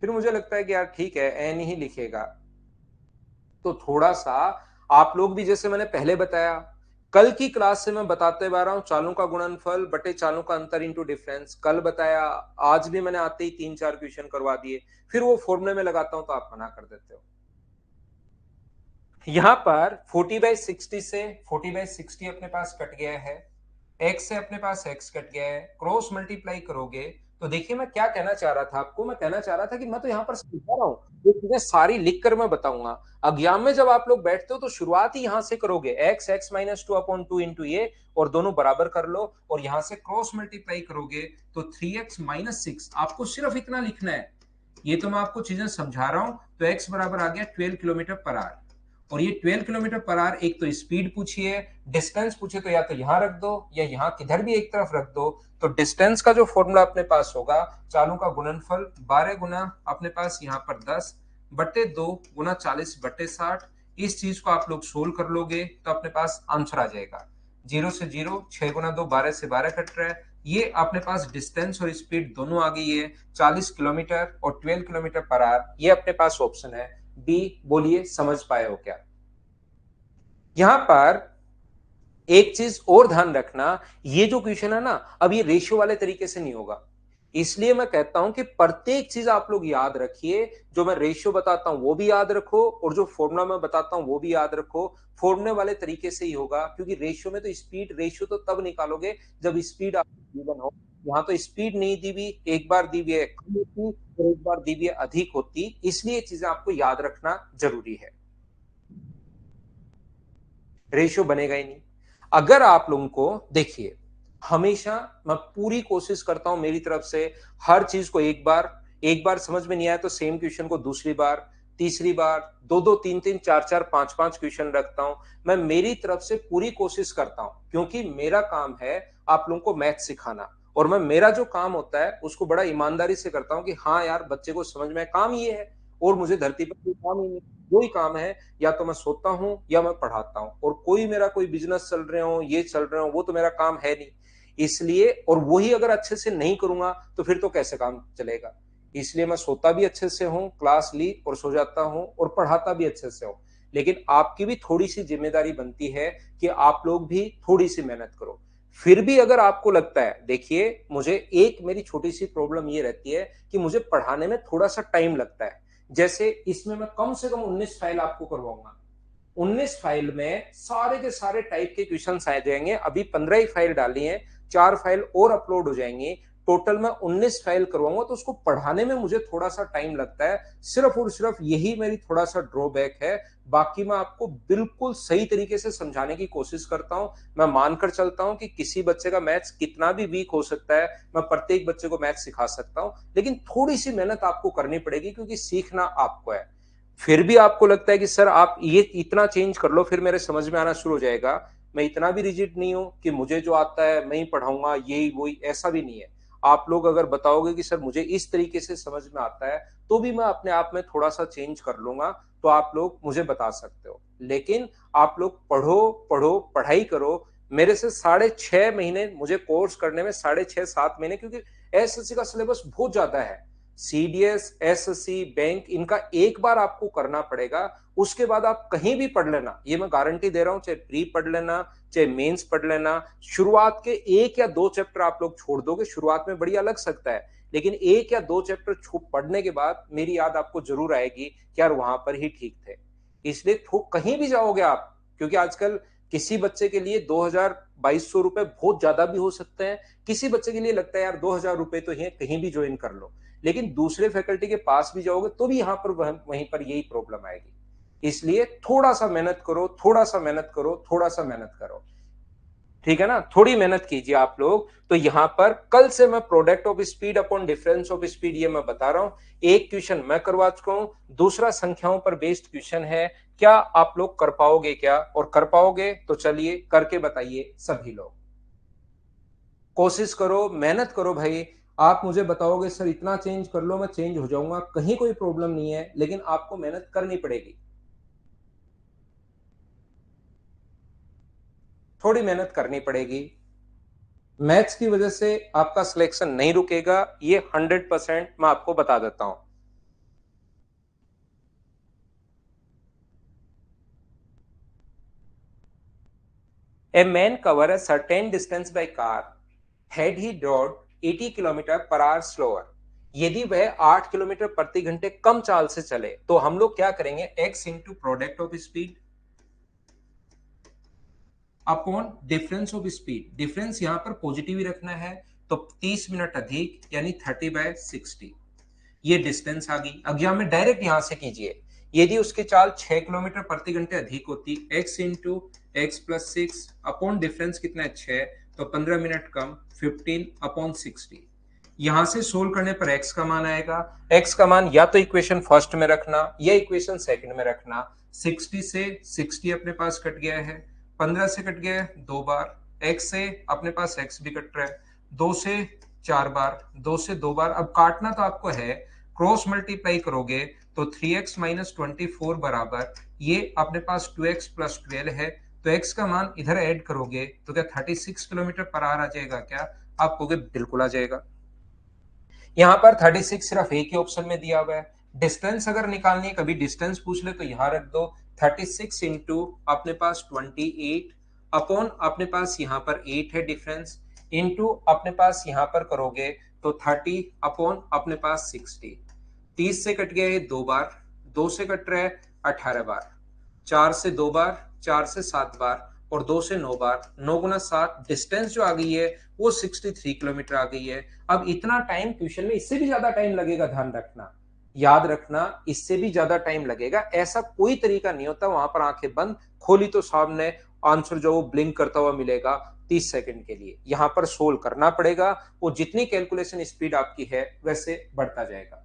फिर मुझे लगता है कि यार ठीक है, एन ही लिखेगा। तो थोड़ा सा आप लोग भी, जैसे मैंने पहले बताया, कल की क्लास से मैं बताते आ रहा हूं, चालों का गुणनफल बटे चालों का अंतर इंटू डिफरेंस कल बताया। आज भी मैंने आते ही 3-4 क्वेश्चन करवा दिए, फिर वो फॉर्मूले में लगाता हूं तो आप मना कर देते हो। यहां पर 40/60 से 40/60 अपने पास कट गया है, x से अपने पास x कट गया है, क्रॉस मल्टीप्लाई करोगे तो देखिए मैं क्या कहना चाह रहा था आपको, मैं कहना चाह रहा था कि मैं तो यहां पर समझा रहा हूं, ये चीजें सारी लिख कर मैं बताऊंगा। एग्जाम में जब आप लोग बैठते हो तो शुरुआत ही यहां से करोगे, x माइनस 2/2 इंटू ये, और दोनों बराबर कर लो, और यहां से क्रॉस मल्टीप्लाई करोगे तो 3x माइनस 6, आपको सिर्फ इतना लिखना है। ये तो मैं आपको चीजें समझा रहा हूं। तो x बराबर आ गया 12 किलोमीटर पर आवर, और ये 12 किलोमीटर पर आवर, एक तो स्पीड पूछिए, डिस्टेंस पूछे तो या तो यहां रख दो या यहां किधर भी एक तरफ रख दो। तो डिस्टेंस का जो फॉर्मूला अपने पास होगा, चालों का गुणनफल 12 गुना अपने पास यहाँ पर 10 बटे 2 गुना 40/60। इस चीज को आप लोग सोल्व कर लोगे तो अपने पास आंसर आ जाएगा। 0 से 0, 6 गुना 2 12 से 12 कट रहा है, ये अपने पास डिस्टेंस और स्पीड दोनों आ गई है, 40 किलोमीटर और 12 किलोमीटर पर आवर, ये अपने पास ऑप्शन है बी। बोलिए समझ पाए हो क्या? यहां पर एक चीज और ध्यान रखना, ये जो क्वेश्चन है ना, अब ये रेशियो वाले तरीके से नहीं होगा, इसलिए मैं कहता हूं कि प्रत्येक चीज आप लोग याद रखिए। जो मैं रेशियो बताता हूं वो भी याद रखो, और जो फॉर्मूला मैं बताता हूं वो भी याद रखो। फॉर्मूले वाले तरीके से ही होगा, क्योंकि रेशियो में तो स्पीड रेशियो तो तब निकालोगे जब स्पीड आपको गिवन हो। यहाँ तो स्पीड नहीं दी हुई, एक बार दी हुई है कम होती और एक बार दी हुई है अधिक होती, इसलिए चीजें आपको याद रखना जरूरी है। रेशियो बनेगा ही नहीं। अगर आप लोगों को, देखिए, हमेशा मैं पूरी कोशिश करता हूं मेरी तरफ से, हर चीज को एक बार समझ में नहीं आया तो सेम क्वेश्चन को दूसरी बार, तीसरी बार, दो दो, तीन तीन, चार चार, पांच पांच क्वेश्चन रखता हूं। मैं मेरी तरफ से पूरी कोशिश करता हूं, क्योंकि मेरा काम है आप लोगों को मैथ सिखाना, और मैं, मेरा जो काम होता है उसको बड़ा ईमानदारी से करता हूं कि हाँ यार बच्चे को समझ में, काम ये है, और मुझे धरती पर कोई काम ही नहीं, दो ही काम है, या तो मैं सोता हूं या मैं पढ़ाता हूं, और कोई मेरा कोई बिजनेस चल रहे हो, ये चल रहे हो, वो तो मेरा काम है नहीं। इसलिए, और वही अगर अच्छे से नहीं करूंगा तो फिर तो कैसे काम चलेगा? इसलिए मैं सोता भी अच्छे से हूं, क्लास ली और सो जाता हूं, और पढ़ाता भी अच्छे से हूं। लेकिन आपकी भी थोड़ी सी जिम्मेदारी बनती है कि आप लोग भी थोड़ी सी मेहनत करो। फिर भी अगर आपको लगता है, देखिए, मुझे एक मेरी छोटी सी प्रॉब्लम ये रहती है कि मुझे पढ़ाने में थोड़ा सा टाइम लगता है। जैसे इसमें मैं कम से कम 19 फाइल आपको करवाऊंगा, 19 फाइल में सारे के सारे टाइप के क्वेश्चन आ जाएंगे। अभी 15 ही फाइल डाली है, 4 फाइल और अपलोड हो जाएंगी, टोटल मैं 19 फाइल करवाऊंगा। तो उसको पढ़ाने में मुझे थोड़ा सा टाइम लगता है, सिर्फ और सिर्फ यही मेरी थोड़ा सा ड्रॉबैक है। बाकी मैं आपको बिल्कुल सही तरीके से समझाने की कोशिश करता हूं। मैं मानकर चलता हूं कि किसी बच्चे का मैथ्स कितना भी वीक हो सकता है, मैं प्रत्येक बच्चे को मैथ्स सिखा सकता हूं, लेकिन थोड़ी सी मेहनत आपको करनी पड़ेगी, क्योंकि सीखना आपको है। फिर भी आपको लगता है कि सर आप ये इतना चेंज कर लो फिर मेरे समझ में आना शुरू हो जाएगा, मैं इतना भी रिजिड नहीं हूं कि मुझे जो आता है मैं ही पढ़ाऊंगा, यही वही, ऐसा भी नहीं है। आप लोग अगर बताओगे कि सर मुझे इस तरीके से समझ में आता है, तो भी मैं अपने आप में थोड़ा सा चेंज कर लूंगा, तो आप लोग मुझे बता सकते हो। लेकिन आप लोग पढ़ो पढ़ो, पढ़ाई करो। मेरे से 6.5 महीने मुझे कोर्स करने में, 6.5 7 महीने, क्योंकि एसएससी का सिलेबस बहुत ज्यादा है। सीडीएस, एसएससी, बैंक, इनका एक बार आपको करना पड़ेगा। उसके बाद आप कहीं भी पढ़ लेना, ये मैं गारंटी दे रहा हूं, चाहे प्री पढ़ लेना, चाहे मेंस पढ़ लेना, शुरुआत के 1 या 2 चैप्टर आप लोग छोड़ दोगे, शुरुआत में बढ़िया लग सकता है, लेकिन 1 या 2 चैप्टर पढ़ने के बाद मेरी याद आपको जरूर आएगी कि यार वहां पर ही ठीक थे। इसलिए कहीं भी जाओगे आप, क्योंकि आजकल किसी बच्चे के लिए 2,000-2,200 रुपए बहुत ज्यादा भी हो सकते हैं, किसी बच्चे के लिए लगता है यार 2,000 रुपए तो है, कहीं भी ज्वाइन कर लो, लेकिन दूसरे फैकल्टी के पास भी जाओगे तो भी यहां पर वहीं पर यही प्रॉब्लम आएगी। इसलिए थोड़ा सा मेहनत करो, थोड़ा सा मेहनत करो, थोड़ा सा मेहनत करो, ठीक है ना, थोड़ी मेहनत कीजिए आप लोग। तो यहां पर कल से मैं product of speed upon difference of speed ये मैं बता रहा हूं। एक क्वेश्चन मैं करवा चुका हूं, दूसरा संख्याओं पर बेस्ड क्वेश्चन है। क्या आप लोग कर पाओगे क्या? और कर पाओगे तो चलिए करके बताइए सभी लोग। कोशिश करो, मेहनत करो भाई। आप मुझे बताओगे सर इतना चेंज कर लो, मैं चेंज हो जाऊंगा, कहीं कोई प्रॉब्लम नहीं है, लेकिन आपको मेहनत करनी पड़ेगी, थोड़ी मेहनत करनी पड़ेगी। मैथ्स की वजह से आपका सिलेक्शन नहीं रुकेगा, ये 100% मैं आपको बता देता हूं। A man cover a certain distance by car had he drove 80 kilometre per hour slower. यदि वह 8 किलोमीटर प्रति घंटे कम चाल से चले तो हम लोग क्या करेंगे, x into product of speed upon difference of speed. Difference यहां पर पॉजिटिव ही रखना है, तो 30 मिनट अधिक यानी 30/60, ये डिस्टेंस आ गई। अब यहां में डायरेक्ट यहां से कीजिए, यदि उसकी चाल 6 किलोमीटर प्रति घंटे अधिक होती, x into x plus 6 upon difference कितना है 6, तो 15 मिनट कम 15/60। यहां से सोल्व करने पर x का मान आएगा। x का मान या तो इक्वेशन फर्स्ट में रखना या इक्वेशन सेकंड में रखना। 60 से 60 अपने पास कट गया है, 15 से कट गया है 2 बार, x से अपने पास x भी कट रहा है, 2 से 4 बार, 2 से 2 बार। अब काटना तो आपको है, क्रॉस मल्टीप्लाई करोगे तो 3x-24 बराबर ये अपने पास 2x प्लस 12 है, तो x का मान इधर ऐड करोगे तो क्या 36 किलोमीटर पर आवर आ जाएगा क्या? आप कहोगे बिल्कुल आ जाएगा। यहां पर 36 सिर्फ एक ही ऑप्शन में दिया हुआ है। डिस्टेंस अगर निकालनी है, कभी डिस्टेंस पूछ ले तो यहां रख दो, 36 इंटू अपने पास 28 अपॉन अपने पास यहां पर 8 है डिफरेंस, इंटू अपने पास यहां पर करोगे तो 30 अपॉन अपने पास 60। 30 से कट गया है 2 बार, 2 से कट रहा है 18 बार, 4 से 2 बार, 4 से 7 बार और 2 से 9 बार, 9 गुना 7, डिस्टेंस जो आ गई है वो 63 किलोमीटर आ गई है। अब इतना टाइम ट्यूशन में, इससे भी ज्यादा टाइम लगेगा, ध्यान रखना, याद रखना, इससे भी ज्यादा टाइम लगेगा। ऐसा कोई तरीका नहीं होता, वहां पर आंखें बंद खोली तो सामने आंसर जो वो ब्लिंक करता हुआ मिलेगा 30 सेकंड के लिए। यहां पर सोल्व करना पड़ेगा, वो जितनी कैलकुलेशन स्पीड आपकी है वैसे बढ़ता जाएगा।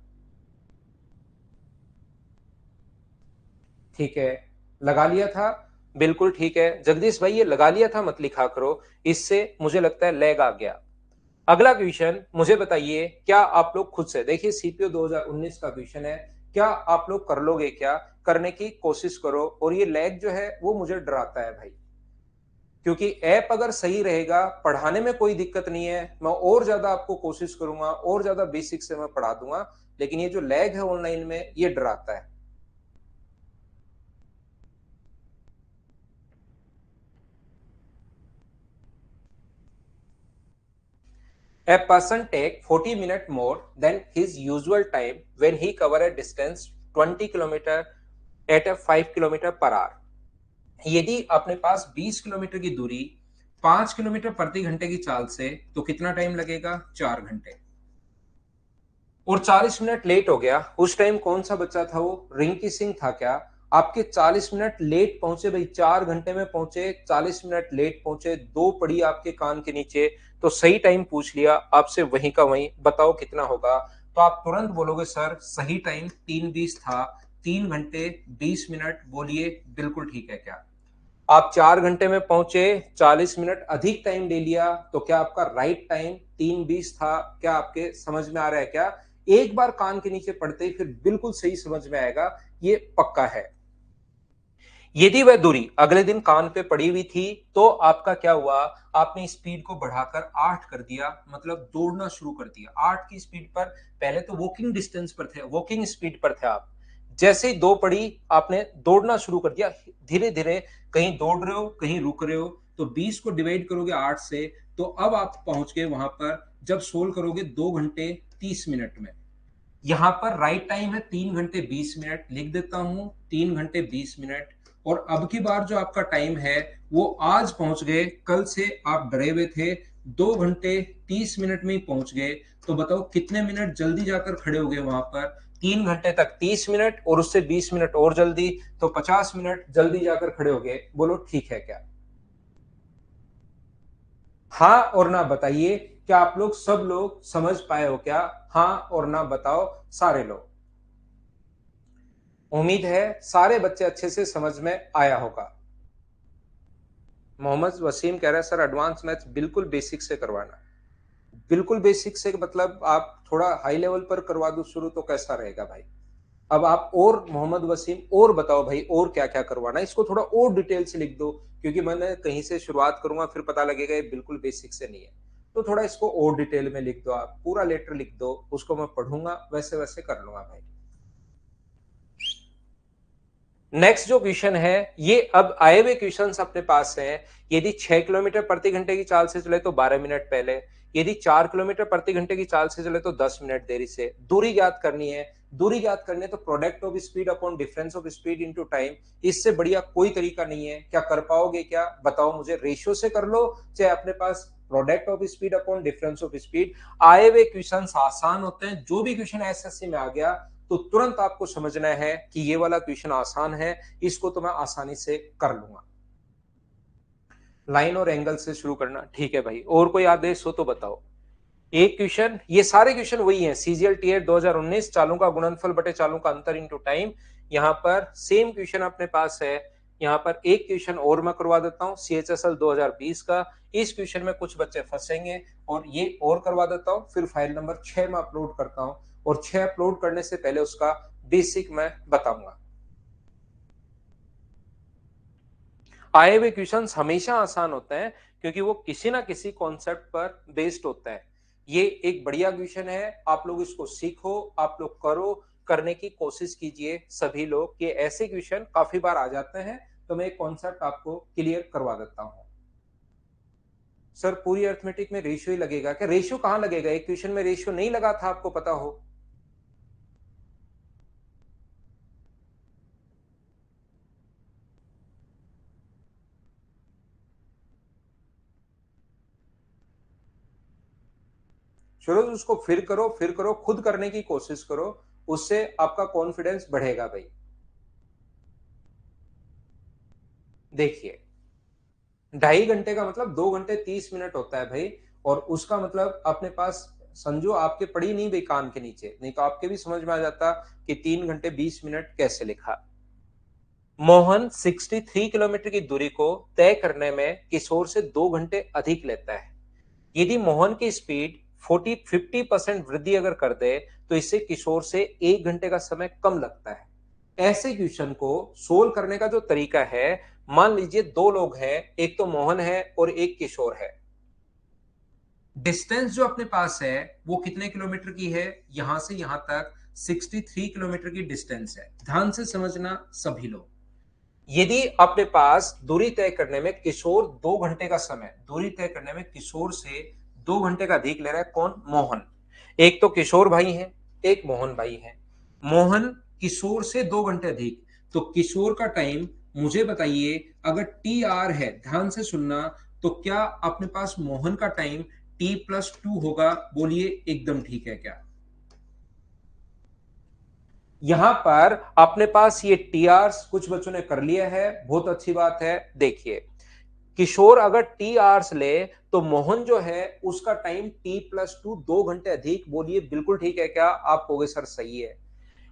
ठीक है, लगा लिया था, बिल्कुल ठीक है जगदीश भाई, ये लगा लिया था मत लिखा करो, इससे मुझे लगता है लैग आ गया। अगला क्वेश्चन मुझे बताइए, क्या आप लोग खुद से देखिए, सीपीओ 2019 का क्वेश्चन है, क्या आप लोग कर लोगे क्या? करने की कोशिश करो। और ये लैग जो है वो मुझे डराता है भाई, क्योंकि ऐप अगर सही रहेगा, पढ़ाने में कोई दिक्कत नहीं है, मैं और ज्यादा आपको कोशिश करूंगा, और ज्यादा बेसिक से मैं पढ़ा दूंगा, लेकिन ये जो लैग है ऑनलाइन में ये डराता है। A person take 40 minutes more than his usual time when he cover a distance 20 kilometre at a 5 kilometre per hour. यदि अपने पास 20 किलोमीटर की दूरी 5 किलोमीटर प्रति घंटे की चाल से, तो कितना टाइम लगेगा? 4 घंटे। और 40 मिनट लेट हो गया, उस टाइम कौन सा बच्चा था वो? रिंकी सिंह था क्या? आपके 40 मिनट लेट पहुंचे भाई, 4 घंटे में पहुंचे, 40 मिनट लेट पहुंचे, 2 पड़ी आपके कान के नीचे, तो सही टाइम पूछ लिया आपसे वहीं का वहीं, बताओ कितना होगा? तो आप तुरंत बोलोगे सर सही टाइम 3:20 था, 3 घंटे 20 मिनट, बोलिए बिल्कुल ठीक है क्या? आप 4 घंटे में पहुंचे, 40 मिनट अधिक टाइम ले लिया, तो क्या आपका राइट टाइम 3:20 था? क्या आपके समझ में आ रहा है क्या? एक बार कान के नीचे पढ़ते ही फिर बिल्कुल सही समझ में आएगा, ये पक्का है। यदि वह दूरी अगले दिन कान पे पड़ी हुई थी तो आपका क्या हुआ, आपने स्पीड को बढ़ाकर 8 कर दिया, मतलब दौड़ना शुरू कर दिया 8 की स्पीड पर। पहले तो वॉकिंग डिस्टेंस पर थे, वॉकिंग स्पीड पर थे आप, जैसे ही 2 पड़ी आपने दौड़ना शुरू कर दिया धीरे धीरे, कहीं दौड़ रहे हो कहीं रुक रहे हो। तो 20 को डिवाइड करोगे 8 से, तो अब आप पहुंच गए वहां पर, जब सोल्व करोगे 2 घंटे 30 मिनट में। यहाँ पर राइट टाइम है 3 घंटे 20 मिनट, लिख देता हूं 3 घंटे 20 मिनट। और अब की बार जो आपका टाइम है वो आज पहुंच गए, कल से आप डरे हुए थे, 2 घंटे 30 मिनट में ही पहुंच गए। तो बताओ कितने मिनट जल्दी जाकर खड़े हो गए वहां पर, 3 घंटे तक 30 मिनट और उससे 20 मिनट और जल्दी, तो 50 मिनट जल्दी जाकर खड़े हो गए। बोलो ठीक है क्या? हाँ और ना बताइए, क्या आप लोग सब लोग समझ पाए हो क्या? हाँ और ना बताओ सारे लोग। उम्मीद है सारे बच्चे अच्छे से समझ में आया होगा। मोहम्मद वसीम कह रहा है सर एडवांस मैथ्स बिल्कुल बेसिक से करवाना। बिल्कुल बेसिक से मतलब आप थोड़ा हाई लेवल पर करवा दो शुरू, तो कैसा रहेगा भाई? अब आप और मोहम्मद वसीम और बताओ भाई, और क्या क्या करवाना है, इसको थोड़ा और डिटेल से लिख दो, क्योंकि मैंने कहीं से शुरुआत करूंगा फिर पता लगेगा ये बिल्कुल बेसिक से नहीं है। तो थोड़ा इसको और डिटेल में लिख दो, आप पूरा लेटर लिख दो, उसको मैं पढ़ूंगा वैसे वैसे कर लूंगा भाई। नेक्स्ट जो क्वेश्चन है, ये अब आए हुए क्वेश्चंस अपने पास हैं। यदि 6 किलोमीटर प्रति घंटे की चाल से चले तो 12 मिनट पहले, यदि 4 किलोमीटर प्रति घंटे की चाल से चले तो 10 मिनट देरी से। दूरी ज्ञात करनी है, दूरी ज्ञात करनी है तो product of speed upon difference of speed into time, इससे बढ़िया कोई तरीका नहीं है। क्या कर पाओगे क्या? बताओ मुझे, रेशियो से कर लो, चाहे अपने पास product of speed upon difference of speed. आए हुए क्वेश्चन आसान होते हैं, जो भी क्वेश्चन एसएससी में आ गया तो तुरंत आपको समझना है कि ये वाला क्वेश्चन आसान है, इसको तो मैं आसानी से कर लूंगा। लाइन और एंगल से शुरू करना, ठीक है भाई। और कोई आदेश हो तो बताओ। एक क्वेश्चन, ये सारे क्वेश्चन वही हैं, सीजीएल टीएट 2019, चालों का गुणनफल बटे चालों का अंतर इनटू टाइम। यहां पर सेम क्वेश्चन अपने पास है। यहां पर एक क्वेश्चन और मैं करवा देता हूं, सीएचएसएल 2020 का। इस क्वेश्चन में कुछ बच्चे फंसेंगे और ये और करवा देता हूं, फिर फाइल नंबर 6 में अपलोड करता हूं, और 6 अपलोड करने से पहले उसका बेसिक मैं बताऊंगा। आए हुए क्वेश्चंस हमेशा आसान होते हैं, क्योंकि वो किसी ना किसी कॉन्सेप्ट पर बेस्ड होता है। ये एक बढ़िया क्वेश्चन है, आप लोग इसको सीखो, आप लोग करो, करने की कोशिश कीजिए सभी लोग। ये ऐसे क्वेश्चन काफी बार आ जाते हैं, तो मैं एक कॉन्सेप्ट आपको क्लियर करवा देता हूं। सर पूरी अर्थमेटिक में रेशियो ही लगेगा क्या? रेशियो कहां लगेगा? एक क्वेश्चन में रेशियो नहीं लगा था, आपको पता हो। चलो तो उसको फिर करो, खुद करने की कोशिश करो, उससे आपका कॉन्फिडेंस बढ़ेगा भाई। देखिए, 2.5 घंटे का मतलब 2 घंटे 30 मिनट होता है भाई। और उसका मतलब अपने पास समझो, आपके पड़ी नहीं भाई कान के नीचे, नहीं तो आपके भी समझ में आ जाता कि 3 घंटे 20 मिनट कैसे लिखा। मोहन 63 किलोमीटर की दूरी को तय करने में किशोर से 2 घंटे अधिक लेता है। यदि मोहन की स्पीड 50% वृद्धि अगर कर दे तो इससे किशोर से 1 घंटे का समय कम लगता है। ऐसे क्वेश्चन को सोल्व करने का जो तरीका है, मान लीजिए दो लोग हैं, एक तो मोहन है और एक किशोर है। डिस्टेंस जो अपने पास है वो कितने किलोमीटर की है? यहां से यहां तक 63 किलोमीटर की डिस्टेंस है। ध्यान से समझना सभी लोग। यदि अपने पास दूरी तय करने में किशोर 2 घंटे का समय, दूरी तय करने में किशोर से 2 घंटे का अधिक ले रहा है, कौन? मोहन। एक तो किशोर भाई है, एक मोहन भाई है। मोहन किशोर से 2 घंटे अधिक, तो किशोर का टाइम मुझे बताइए। अगर टी आर है, ध्यान से सुनना, तो क्या अपने पास मोहन का टाइम T+2 होगा? बोलिए एकदम ठीक है क्या? यहां पर अपने पास ये टी आर कुछ बच्चों ने कर लिया है, बहुत अच्छी बात है। देखिए, किशोर अगर टी आवर्स ले तो मोहन जो है उसका टाइम T+2 2 घंटे अधिक। बोलिए बिल्कुल ठीक है क्या? आप कहोगे सर सही है।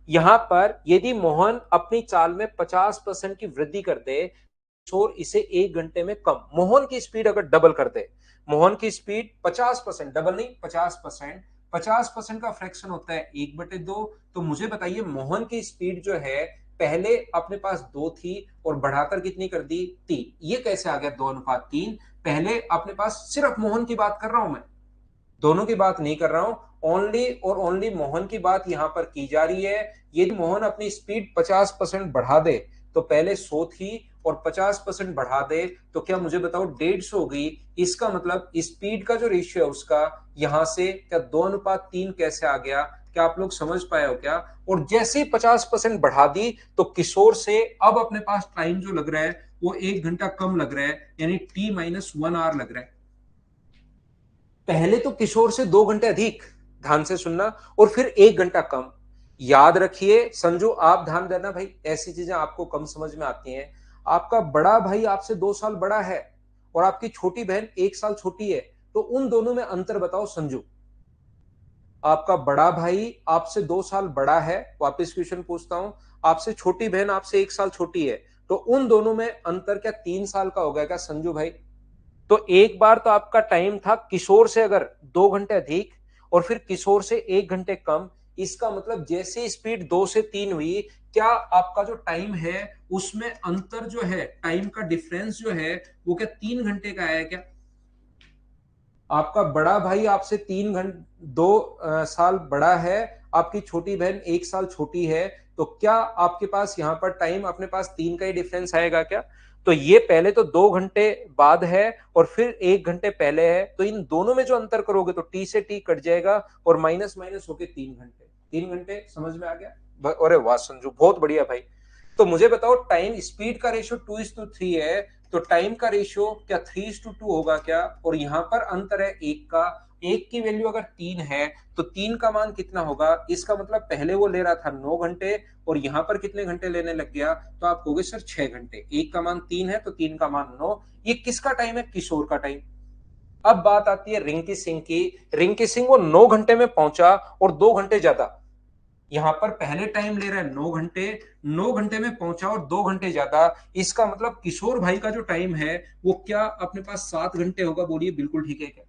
यहां पर यदि मोहन अपनी चाल में 50% की वृद्धि कर दे, किशोर इसे 1 घंटे में कम। मोहन की स्पीड अगर डबल कर दे, मोहन की स्पीड 50%, डबल नहीं 50%, 50% का फ्रैक्शन होता है 1/2। तो मुझे बताइए मोहन की स्पीड जो है पहले अपने पास 2 थी और बढ़ाकर कितनी कर दी 3। ये कैसे आ गया 2:3? पहले अपने पास सिर्फ मोहन की बात कर रहा हूं मैं, दोनों की बात नहीं कर रहा हूं, ओनली और ओनली मोहन की बात यहां पर की जा रही है। यदि मोहन अपनी स्पीड 50% बढ़ा दे तो पहले 100 थी और 50% बढ़ा दे तो क्या मुझे बताओ 150 हो गई। इसका मतलब स्पीड का जो रेशियो है उसका यहां से क्या 2:3 कैसे आ गया? क्या आप लोग समझ पाए हो क्या? और जैसे ही 50% बढ़ा दी तो किशोर से अब अपने पास टाइम जो लग रहा है वो 1 घंटा कम लग रहा है, यानी T-1 आवर लग रहा है। पहले तो किशोर से 2 घंटे अधिक, ध्यान से सुनना, और फिर 1 घंटा कम। याद रखिए संजू, आप ध्यान देना भाई, ऐसी चीजें आपको कम समझ में आती हैं। आपका बड़ा भाई आपसे 2 साल बड़ा है और आपकी छोटी बहन 1 साल छोटी है, तो उन दोनों में अंतर बताओ संजू। आपका बड़ा भाई आपसे 2 साल बड़ा है, वापस क्वेश्चन पूछता हूं, आपसे छोटी बहन आपसे 1 साल छोटी है, तो उन दोनों में अंतर क्या 3 साल का हो गया क्या संजू भाई? तो एक बार तो आपका टाइम था किशोर से अगर 2 घंटे अधिक और फिर किशोर से 1 घंटे कम। इसका मतलब जैसे स्पीड 2 से 3 हुई, क्या आपका जो टाइम है उसमें अंतर जो है, टाइम का डिफरेंस जो है वो क्या 3 घंटे का आया क्या? आपका बड़ा भाई आपसे 2 साल बड़ा है, आपकी छोटी बहन 1 साल छोटी है, तो क्या आपके पास यहां पर टाइम अपने पास 3 का ही डिफरेंस आएगा क्या? तो ये पहले तो 2 घंटे बाद है और फिर 1 घंटे पहले है, तो इन दोनों में जो अंतर करोगे तो टी से टी कट जाएगा और माइनस माइनस होके 3 घंटे। 3 घंटे समझ में आ गया? अरे वाह संजू, बहुत बढ़िया भाई। तो मुझे बताओ टाइम स्पीड का रेशियो 2:3 है, तो टाइम का रेशियो क्या 3:2 होगा क्या? और यहां पर अंतर है 1 का, 1 की वैल्यू अगर 3 है तो 3 का मान कितना होगा? इसका मतलब पहले वो ले रहा था 9 घंटे और यहां पर कितने घंटे लेने लग गया? तो आप कहोगे सर 6 घंटे, 1 का मान 3 है तो 3 का मान 9। ये किसका टाइम है? किशोर का टाइम। अब बात आती है रिंकी सिंह की। रिंकी सिंह वो 9 घंटे में पहुंचा और 2 घंटे ज्यादा, यहां पर पहले टाइम ले रहा है 9 घंटे, 9 घंटे में पहुंचा और 2 घंटे ज्यादा। इसका मतलब किशोर भाई का जो टाइम है वो क्या अपने पास 7 घंटे होगा? बोलिए बिल्कुल ठीक है क्या?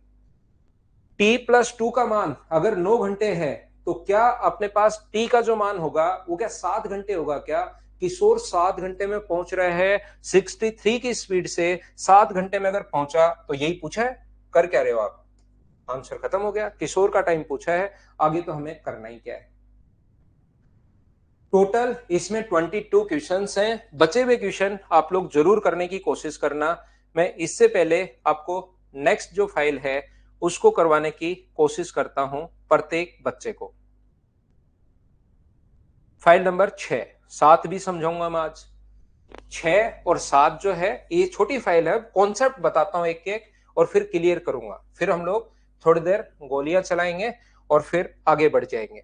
T+2 का मान अगर 9 घंटे है तो क्या अपने पास टी का जो मान होगा वो क्या 7 घंटे होगा क्या? किशोर 7 घंटे में पहुंच रहे हैं 63 की स्पीड से, 7 घंटे में अगर पहुंचा तो यही पूछा है। कर क्या रहे हो आप? आंसर खत्म हो गया, किशोर का टाइम पूछा है, आगे तो हमें करना ही क्या है। टोटल इसमें 22 क्वेश्चंस हैं, बचे हुए क्वेश्चन आप लोग जरूर करने की कोशिश करना। मैं इससे पहले आपको नेक्स्ट जो फाइल है उसको करवाने की कोशिश करता हूं प्रत्येक बच्चे को। फाइल नंबर 6, 7 भी समझाऊंगा मैं आज। 6 और 7 जो है ये छोटी फाइल है, कॉन्सेप्ट बताता हूं एक एक और फिर क्लियर करूंगा, फिर हम लोग थोड़ी देर गोलियां चलाएंगे और फिर आगे बढ़ जाएंगे।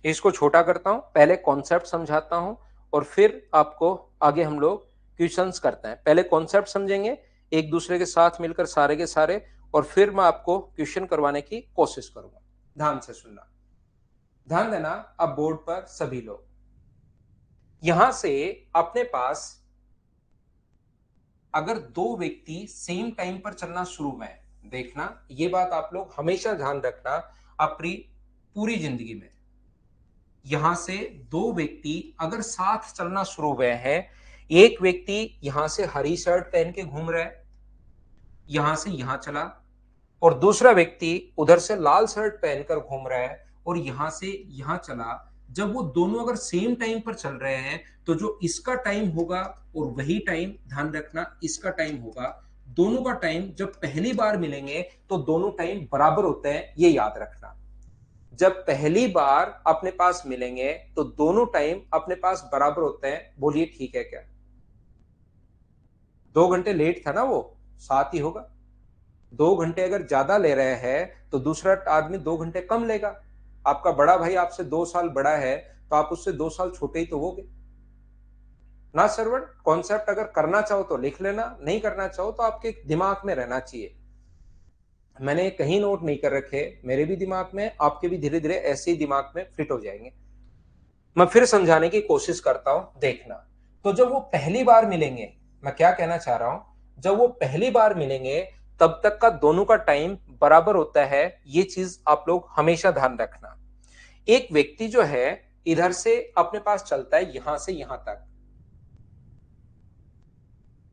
इसको छोटा करता हूं, पहले कॉन्सेप्ट समझाता हूं और फिर आपको आगे हम लोग क्वेश्चंस करते हैं। पहले कॉन्सेप्ट समझेंगे एक दूसरे के साथ मिलकर सारे के सारे, और फिर मैं आपको क्वेश्चन करवाने की कोशिश करूंगा। ध्यान से सुनना, ध्यान देना। अब बोर्ड पर सभी लोग, यहां से अपने पास अगर दो व्यक्ति सेम टाइम पर चलना शुरू में, देखना ये बात आप लोग हमेशा ध्यान रखना अपनी पूरी जिंदगी में, यहां से दो व्यक्ति अगर साथ चलना शुरू हुए हैं, एक व्यक्ति यहां से हरी शर्ट पहन के घूम रहा है, यहां से यहां चला, और दूसरा व्यक्ति उधर से लाल शर्ट पहनकर घूम रहा है और यहां से यहां चला। जब वो दोनों अगर सेम टाइम पर चल रहे हैं तो जो इसका टाइम होगा और वही टाइम, ध्यान रखना इसका टाइम होगा, दोनों का टाइम जब पहली बार मिलेंगे तो दोनों टाइम बराबर होते हैं, ये याद रखना। जब पहली बार अपने पास मिलेंगे तो दोनों टाइम अपने पास बराबर होते हैं, बोलिए ठीक है क्या? 2 घंटे लेट था ना वो, 7 ही होगा। 2 घंटे अगर ज्यादा ले रहे हैं तो दूसरा आदमी 2 घंटे कम लेगा। आपका बड़ा भाई आपसे 2 साल बड़ा है तो आप उससे 2 साल छोटे ही तो होगे ना सरवण। कॉन्सेप्ट अगर करना चाहो तो लिख लेना, नहीं करना चाहो तो आपके दिमाग में रहना चाहिए। मैंने कहीं नोट नहीं कर रखे, मेरे भी दिमाग में, आपके भी धीरे धीरे ऐसे ही दिमाग में फिट हो जाएंगे। मैं फिर समझाने की कोशिश करता हूं, देखना। तो जब वो पहली बार मिलेंगे, मैं क्या कहना चाह रहा हूं, जब वो पहली बार मिलेंगे तब तक का दोनों का टाइम बराबर होता है। ये चीज आप लोग हमेशा ध्यान रखना। एक व्यक्ति जो है इधर से अपने पास चलता है यहां से यहां तक,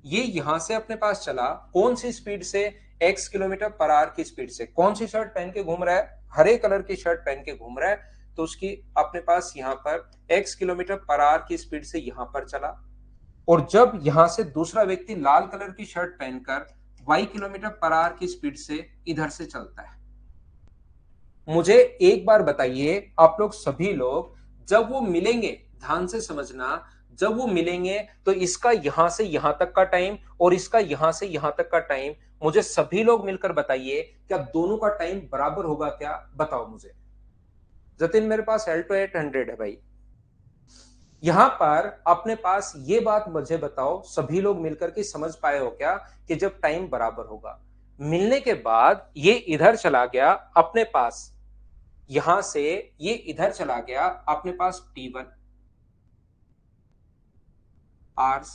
ये यहां से अपने पास चला कौन सी स्पीड से? x किलोमीटर पर आवर की स्पीड से। कौन सी शर्ट पहन के घूम रहा है? हरे कलर की शर्ट पहन के घूम रहा है, तो उसकी अपने पास यहां पर x किलोमीटर पर आवर की स्पीड से यहां पर चला। और जब यहां से दूसरा व्यक्ति लाल कलर की शर्ट पहनकर y किलोमीटर पर आवर की स्पीड से इधर से चलता है। मुझे एक बार बताइए आप लोग सभी लोग, जब वो मिलेंगे, ध्यान से समझना, जब वो मिलेंगे तो इसका यहां से यहां तक का टाइम और इसका यहां से यहां तक का टाइम, मुझे सभी लोग मिलकर बताइए क्या दोनों का टाइम बराबर होगा क्या? बताओ मुझे। जतिन मेरे पास एल्टो 800 है भाई। यहां पर अपने पास ये बात मुझे बताओ सभी लोग मिलकर के समझ पाए हो क्या कि जब टाइम बराबर होगा, मिलने के बाद ये इधर चला गया अपने पास, यहां से ये इधर चला गया अपने पास T1 आवर्स,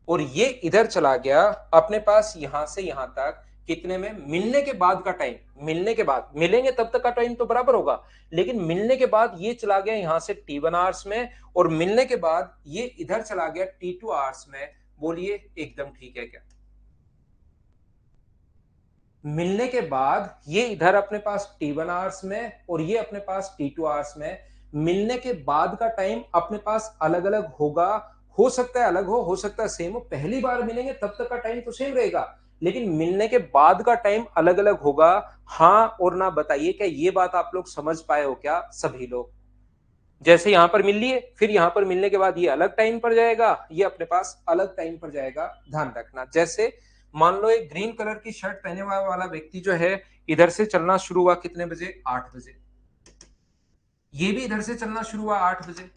और ये इधर चला गया अपने पास यहां से यहां तक कितने में? मिलने के बाद का टाइम। मिलने के बाद, मिलेंगे तब तक का टाइम तो बराबर होगा, लेकिन मिलने के बाद ये चला गया यहां से T1 आवर्स में, और मिलने के बाद ये इधर चला गया T2 आवर्स में। बोलिए एकदम ठीक है क्या? मिलने के बाद ये इधर अपने पास T1 आवर्स में और ये अपने पास T2 आवर्स में। मिलने के बाद का टाइम अपने पास अलग अलग होगा, हो सकता है अलग हो सकता है सेम हो। पहली बार मिलेंगे तब तक का टाइम तो सेम रहेगा, लेकिन मिलने के बाद का टाइम अलग अलग होगा। हाँ और ना बताइए क्या ये बात आप लोग समझ पाए हो क्या सभी लोग? जैसे यहां पर मिल लिए, फिर यहां पर मिलने के बाद ये अलग टाइम पर जाएगा, ये अपने पास अलग टाइम पर जाएगा। ध्यान रखना। जैसे मान लो एक ग्रीन कलर की शर्ट पहने वाला व्यक्ति जो है इधर से चलना शुरू हुआ कितने बजे? 8 बजे। ये भी इधर से चलना शुरू हुआ 8 बजे।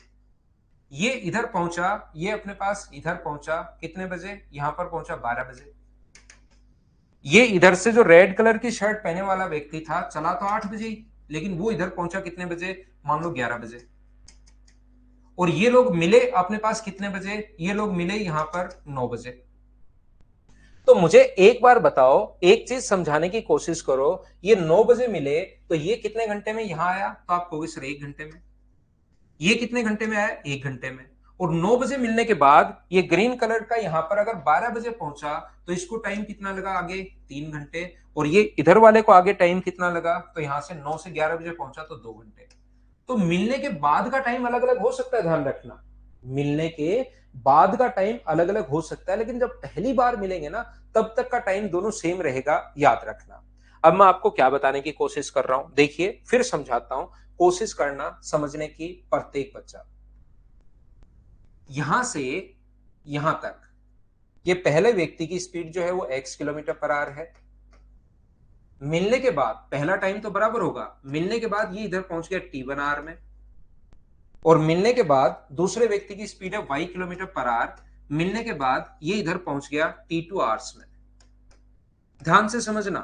ये इधर पहुंचा, ये अपने पास इधर पहुंचा कितने बजे? यहां पर पहुंचा 12 बजे। ये इधर से जो रेड कलर की शर्ट पहने वाला व्यक्ति था चला तो 8 बजे ही, लेकिन वो इधर पहुंचा कितने बजे? मान लो 11 बजे। और ये लोग मिले अपने पास कितने बजे? ये लोग मिले यहां पर 9 बजे। तो मुझे एक बार बताओ, एक चीज समझाने की कोशिश करो, ये 9 बजे मिले तो ये कितने घंटे में यहां आया? तो आप कहोगे सर 1 घंटे में। ये कितने घंटे में आया? 1 घंटे में। और 9 बजे मिलने के बाद ये ग्रीन कलर का यहां पर अगर 12 बजे पहुंचा तो इसको टाइम कितना लगा आगे? 3 घंटे। और ये इधर वाले को आगे टाइम कितना लगा? तो यहां से 9 से 11 बजे पहुंचा तो 2 घंटे। तो मिलने के बाद का टाइम अलग अलग हो सकता है, ध्यान रखना। मिलने के बाद का टाइम अलग अलग हो सकता है, लेकिन जब पहली बार मिलेंगे ना तब तक का टाइम दोनों सेम रहेगा, याद रखना। अब मैं आपको क्या बताने की कोशिश कर रहा हूं, देखिए फिर समझाता हूं, कोशिश करना समझने की प्रत्येक बच्चा। यहां से यहां तक ये पहले व्यक्ति की स्पीड जो है वो x किलोमीटर पर आवर है। मिलने के बाद पहला टाइम तो बराबर होगा, मिलने के बाद ये इधर पहुंच गया T1 आवर में, और मिलने के बाद दूसरे व्यक्ति की स्पीड है y किलोमीटर पर आवर। मिलने के बाद ये इधर पहुंच गया T2 आवर्स में। ध्यान से समझना।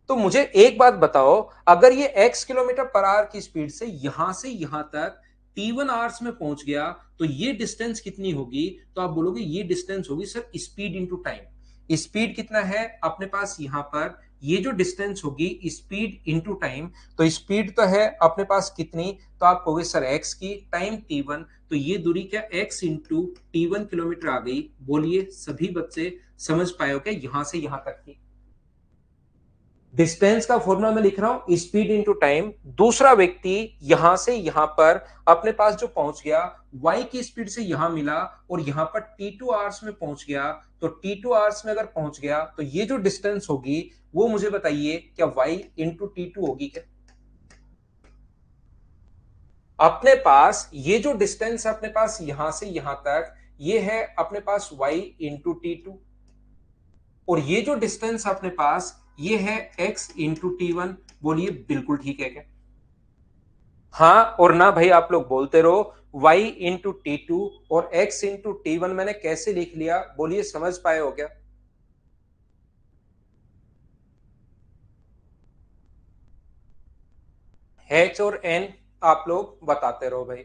तो मुझे एक बात बताओ, अगर ये x किलोमीटर पर आवर की स्पीड से यहां तक T1 आवर्स में पहुंच गया तो ये डिस्टेंस कितनी होगी? तो आप बोलोगे ये डिस्टेंस होगी sir speed into time. Speed कितना है अपने पास यहां पर? ये जो डिस्टेंस होगी स्पीड इंटू टाइम, तो स्पीड तो है अपने पास कितनी? तो आप कहोगे सर x की टाइम T1, तो ये दूरी क्या x इंटू T1 किलोमीटर आ गई। बोलिए सभी बच्चे समझ पाए हो क्या यहां से यहां तक की? डिस्टेंस का फॉर्मूला मैं लिख रहा हूं स्पीड इंटू टाइम। दूसरा व्यक्ति यहां से यहां पर अपने पास जो पहुंच गया y की स्पीड से यहां मिला और यहां पर T2 आवर्स में पहुंच गया, तो T2 आवर्स में अगर पहुंच गया तो ये जो डिस्टेंस होगी वो मुझे बताइए क्या y इंटू T2 होगी क्या? अपने पास ये जो डिस्टेंस है अपने पास यहां से यहां तक, ये है अपने पास y इंटू T2, और ये जो डिस्टेंस अपने पास ये है x इंटू T1। बोलिए बिल्कुल ठीक है क्या? हाँ और ना भाई आप लोग बोलते रहो। y इंटू T2 और x इंटू T1 मैंने कैसे लिख लिया? बोलिए समझ पाए हो क्या? h और n आप लोग बताते रहो भाई।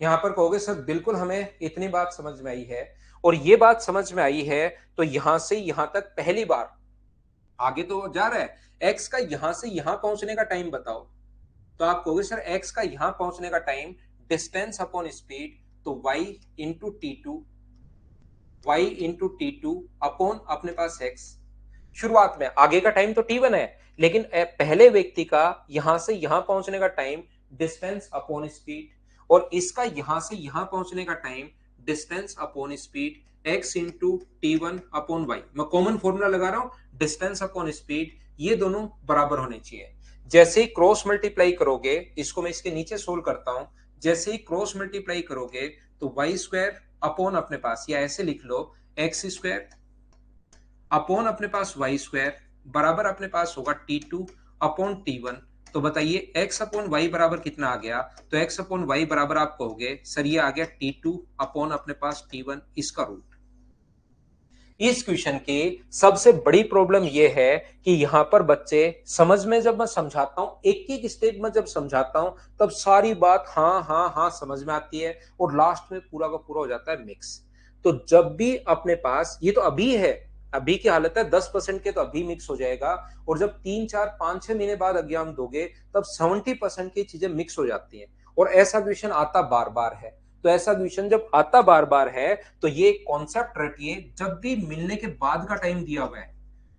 यहां पर कहोगे सर बिल्कुल हमें इतनी बात समझ में आई है, और ये बात समझ में आई है तो यहां से यहां तक पहली बार, आगे तो जा रहा है, एक्स का यहां से यहां पहुंचने का टाइम बताओ। तो आप कहोगे सर एक्स का यहां पहुंचने का टाइम डिस्टेंस अपॉन स्पीड, तो y into T two, Y into T two upon अपने पास एक्स। शुरुआत में आगे का टाइम तो t1 है, लेकिन पहले व्यक्ति का यहां से यहां पहुंचने का टाइम डिस्टेंस अपॉन स्पीड, और इसका यहां से यहां पहुंचने का time distance upon speed, x into T one upon Y. मैं कॉमन फॉर्मूला लगा रहा हूं, डिस्टेंस अपॉन स्पीड, ये दोनों बराबर होने चाहिए। जैसे ही क्रॉस मल्टीप्लाई करोगे, इसको मैं इसके नीचे सोल्व करता हूं, जैसे ही क्रॉस मल्टीप्लाई करोगे तो वाई स्क्वायर अपॉन अपने पास, या ऐसे लिख लो एक्स स्क्वायर अपॉन अपने पास वाई स्क्वायर बराबर अपने पास होगा T two upon T one. तो बताइए एक्स अपॉन वाई बराबर कितना आ गया? तो एक्स अपॉन वाई बराबर आप कहोगे सर ये आ गया टी टू अपॉन अपने पास टी वन, इसका रूट। इस क्वेश्चन की सबसे बड़ी प्रॉब्लम यह है कि यहां पर बच्चे समझ में, जब मैं समझाता हूं एक एक स्टेप में जब समझाता हूं, तब सारी बात हाँ हाँ हाँ समझ में आती है, और लास्ट में पूरा का पूरा हो जाता है मिक्स। तो जब भी अपने पास, ये तो अभी है, अभी की हालत है, 10% के तो अभी मिक्स हो जाएगा, और जब 3 4 5 6 महीने बाद एग्जाम दोगे तब 70% की चीजें मिक्स हो जाती हैं। और ऐसा क्वेश्चन आता बार बार है। तो ऐसा क्वेश्चन जब आता बार बार है तो ये कॉन्सेप्ट रखिए, जब भी मिलने के बाद का टाइम दिया हुआ है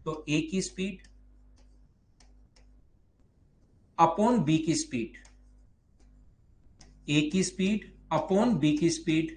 तो ए की स्पीड अपॉन बी की स्पीड, ए की स्पीड अपॉन बी की स्पीड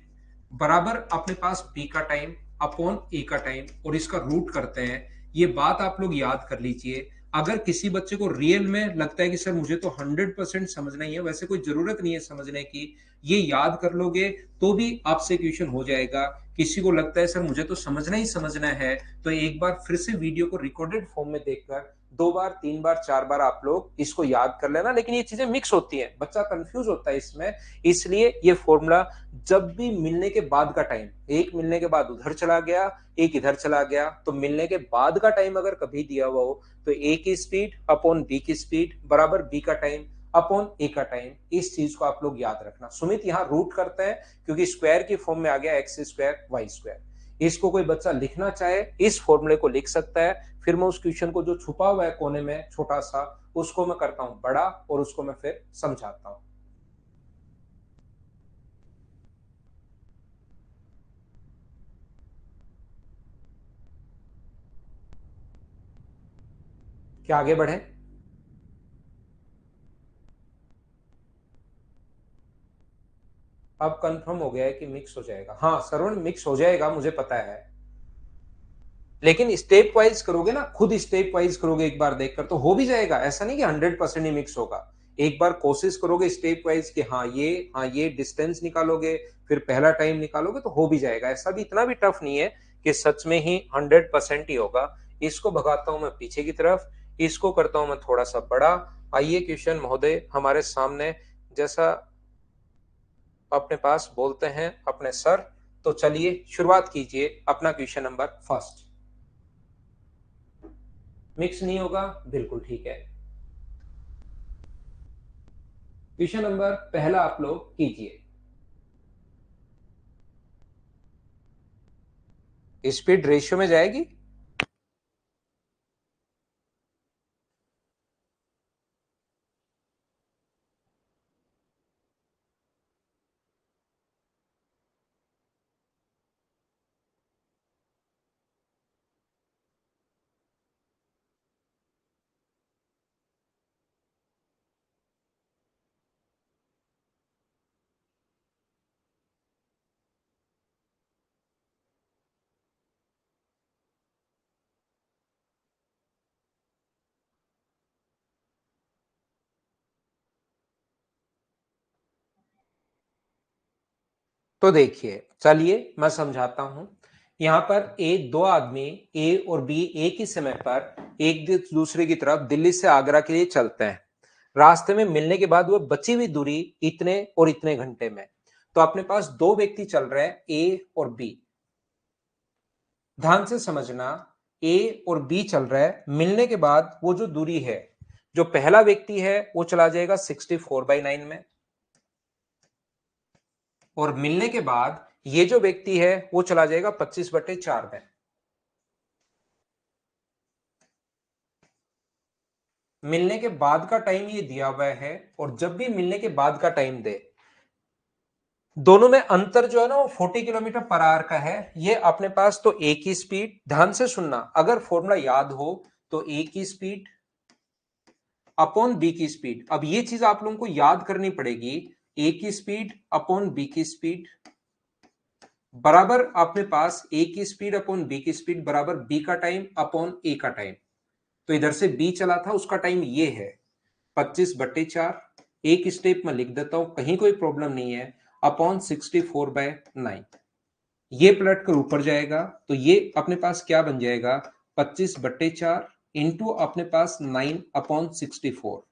बराबर अपने पास बी का टाइम अपॉन ए का टाइम, और इसका रूट करते हैं। ये बात आप लोग याद कर लीजिए। अगर किसी बच्चे को रियल में लगता है कि सर मुझे तो 100% समझना ही है, वैसे कोई जरूरत नहीं है समझने की, ये याद कर लोगे तो भी आपसे क्वेश्चन हो जाएगा। किसी को लगता है सर मुझे तो समझना ही समझना है, तो एक बार फिर से वीडियो को रिकॉर्डेड फॉर्म में देखकर 2 बार 3 बार 4 बार आप लोग इसको याद कर लेना। लेकिन ये चीजें मिक्स होती हैं, बच्चा कंफ्यूज होता है इसमें, इसलिए ये फॉर्मूला जब भी मिलने के बाद का टाइम, एक मिलने के बाद उधर चला गया, एक इधर चला गया, तो मिलने के बाद का टाइम अगर कभी दिया हुआ हो तो ए की स्पीड अपॉन बी की स्पीड बराबर बी का टाइम अपॉन ए का टाइम। इस चीज को आप लोग याद रखना। सुमित यहां रूट करते हैं क्योंकि स्क्वायर की फॉर्म में आ गया एक्स स्क्वायर वाई स्क्वायर। इसको कोई बच्चा लिखना चाहे इस फॉर्मूले को लिख सकता है, फिर मैं उस क्वेश्चन को जो छुपा हुआ है कोने में छोटा सा, उसको मैं करता हूं बड़ा, और उसको मैं फिर समझाता हूं। क्या आगे बढ़े? अब कंफर्म हो गया है कि मिक्स हो जाएगा। हाँ सरवण, मिक्स हो जाएगा मुझे पता है, लेकिन स्टेप वाइज करोगे ना, खुद स्टेप वाइज करोगे एक बार देखकर तो हो भी जाएगा। ऐसा नहीं कि 100% ही मिक्स होगा। एक बार कोशिश करोगे स्टेप वाइज कि हाँ ये डिस्टेंस निकालोगे, फिर पहला टाइम निकालोगे तो हो भी जाएगा। ऐसा भी इतना भी टफ नहीं है कि सच में ही 100% ही होगा। इसको भगाता हूं मैं पीछे की तरफ, इसको करता हूं मैं थोड़ा सा बड़ा। आइए क्वेश्चन महोदय हमारे सामने, जैसा अपने पास बोलते हैं अपने सर, तो चलिए शुरुआत कीजिए अपना क्वेश्चन नंबर फर्स्ट। मिक्स नहीं होगा, बिल्कुल ठीक है। क्वेश्चन नंबर पहला आप लोग कीजिए। स्पीड रेशियो में जाएगी। तो देखिए, चलिए मैं समझाता हूं। यहां पर एक दो आदमी ए और बी एक ही समय पर एक दूसरे की तरफ दिल्ली से आगरा के लिए चलते हैं। रास्ते में मिलने के बाद वह बची हुई दूरी इतने और इतने घंटे में। तो अपने पास दो व्यक्ति चल रहे हैं ए और बी। ध्यान से समझना, ए और बी चल रहा है, मिलने के बाद वो जो दूरी है, जो पहला व्यक्ति है वो चला जाएगा 64/9 में, और मिलने के बाद ये जो व्यक्ति है वो चला जाएगा 25/4 में। मिलने के बाद का टाइम ये दिया हुआ है, और जब भी मिलने के बाद का टाइम दे, दोनों में अंतर जो है ना वो 40 किलोमीटर पर आवर का है। ये अपने पास तो ए की स्पीड, ध्यान से सुनना, अगर फॉर्मूला याद हो तो ए की स्पीड अपॉन बी की स्पीड। अब ये चीज आप लोगों को याद करनी पड़ेगी, ए की स्पीड अपॉन बी की स्पीड बराबर अपने पास ए की स्पीड अपॉन बी की स्पीड बराबर बी का टाइम अपॉन ए का टाइम। तो इधर से बी चला था, उसका टाइम ये है 25/4। एक स्टेप में लिख देता हूं, कहीं कोई प्रॉब्लम नहीं है, अपॉन 64/9। ये पलट कर ऊपर जाएगा तो ये अपने पास क्या बन जाएगा, 25/4 इंटू अपने पास 9/64।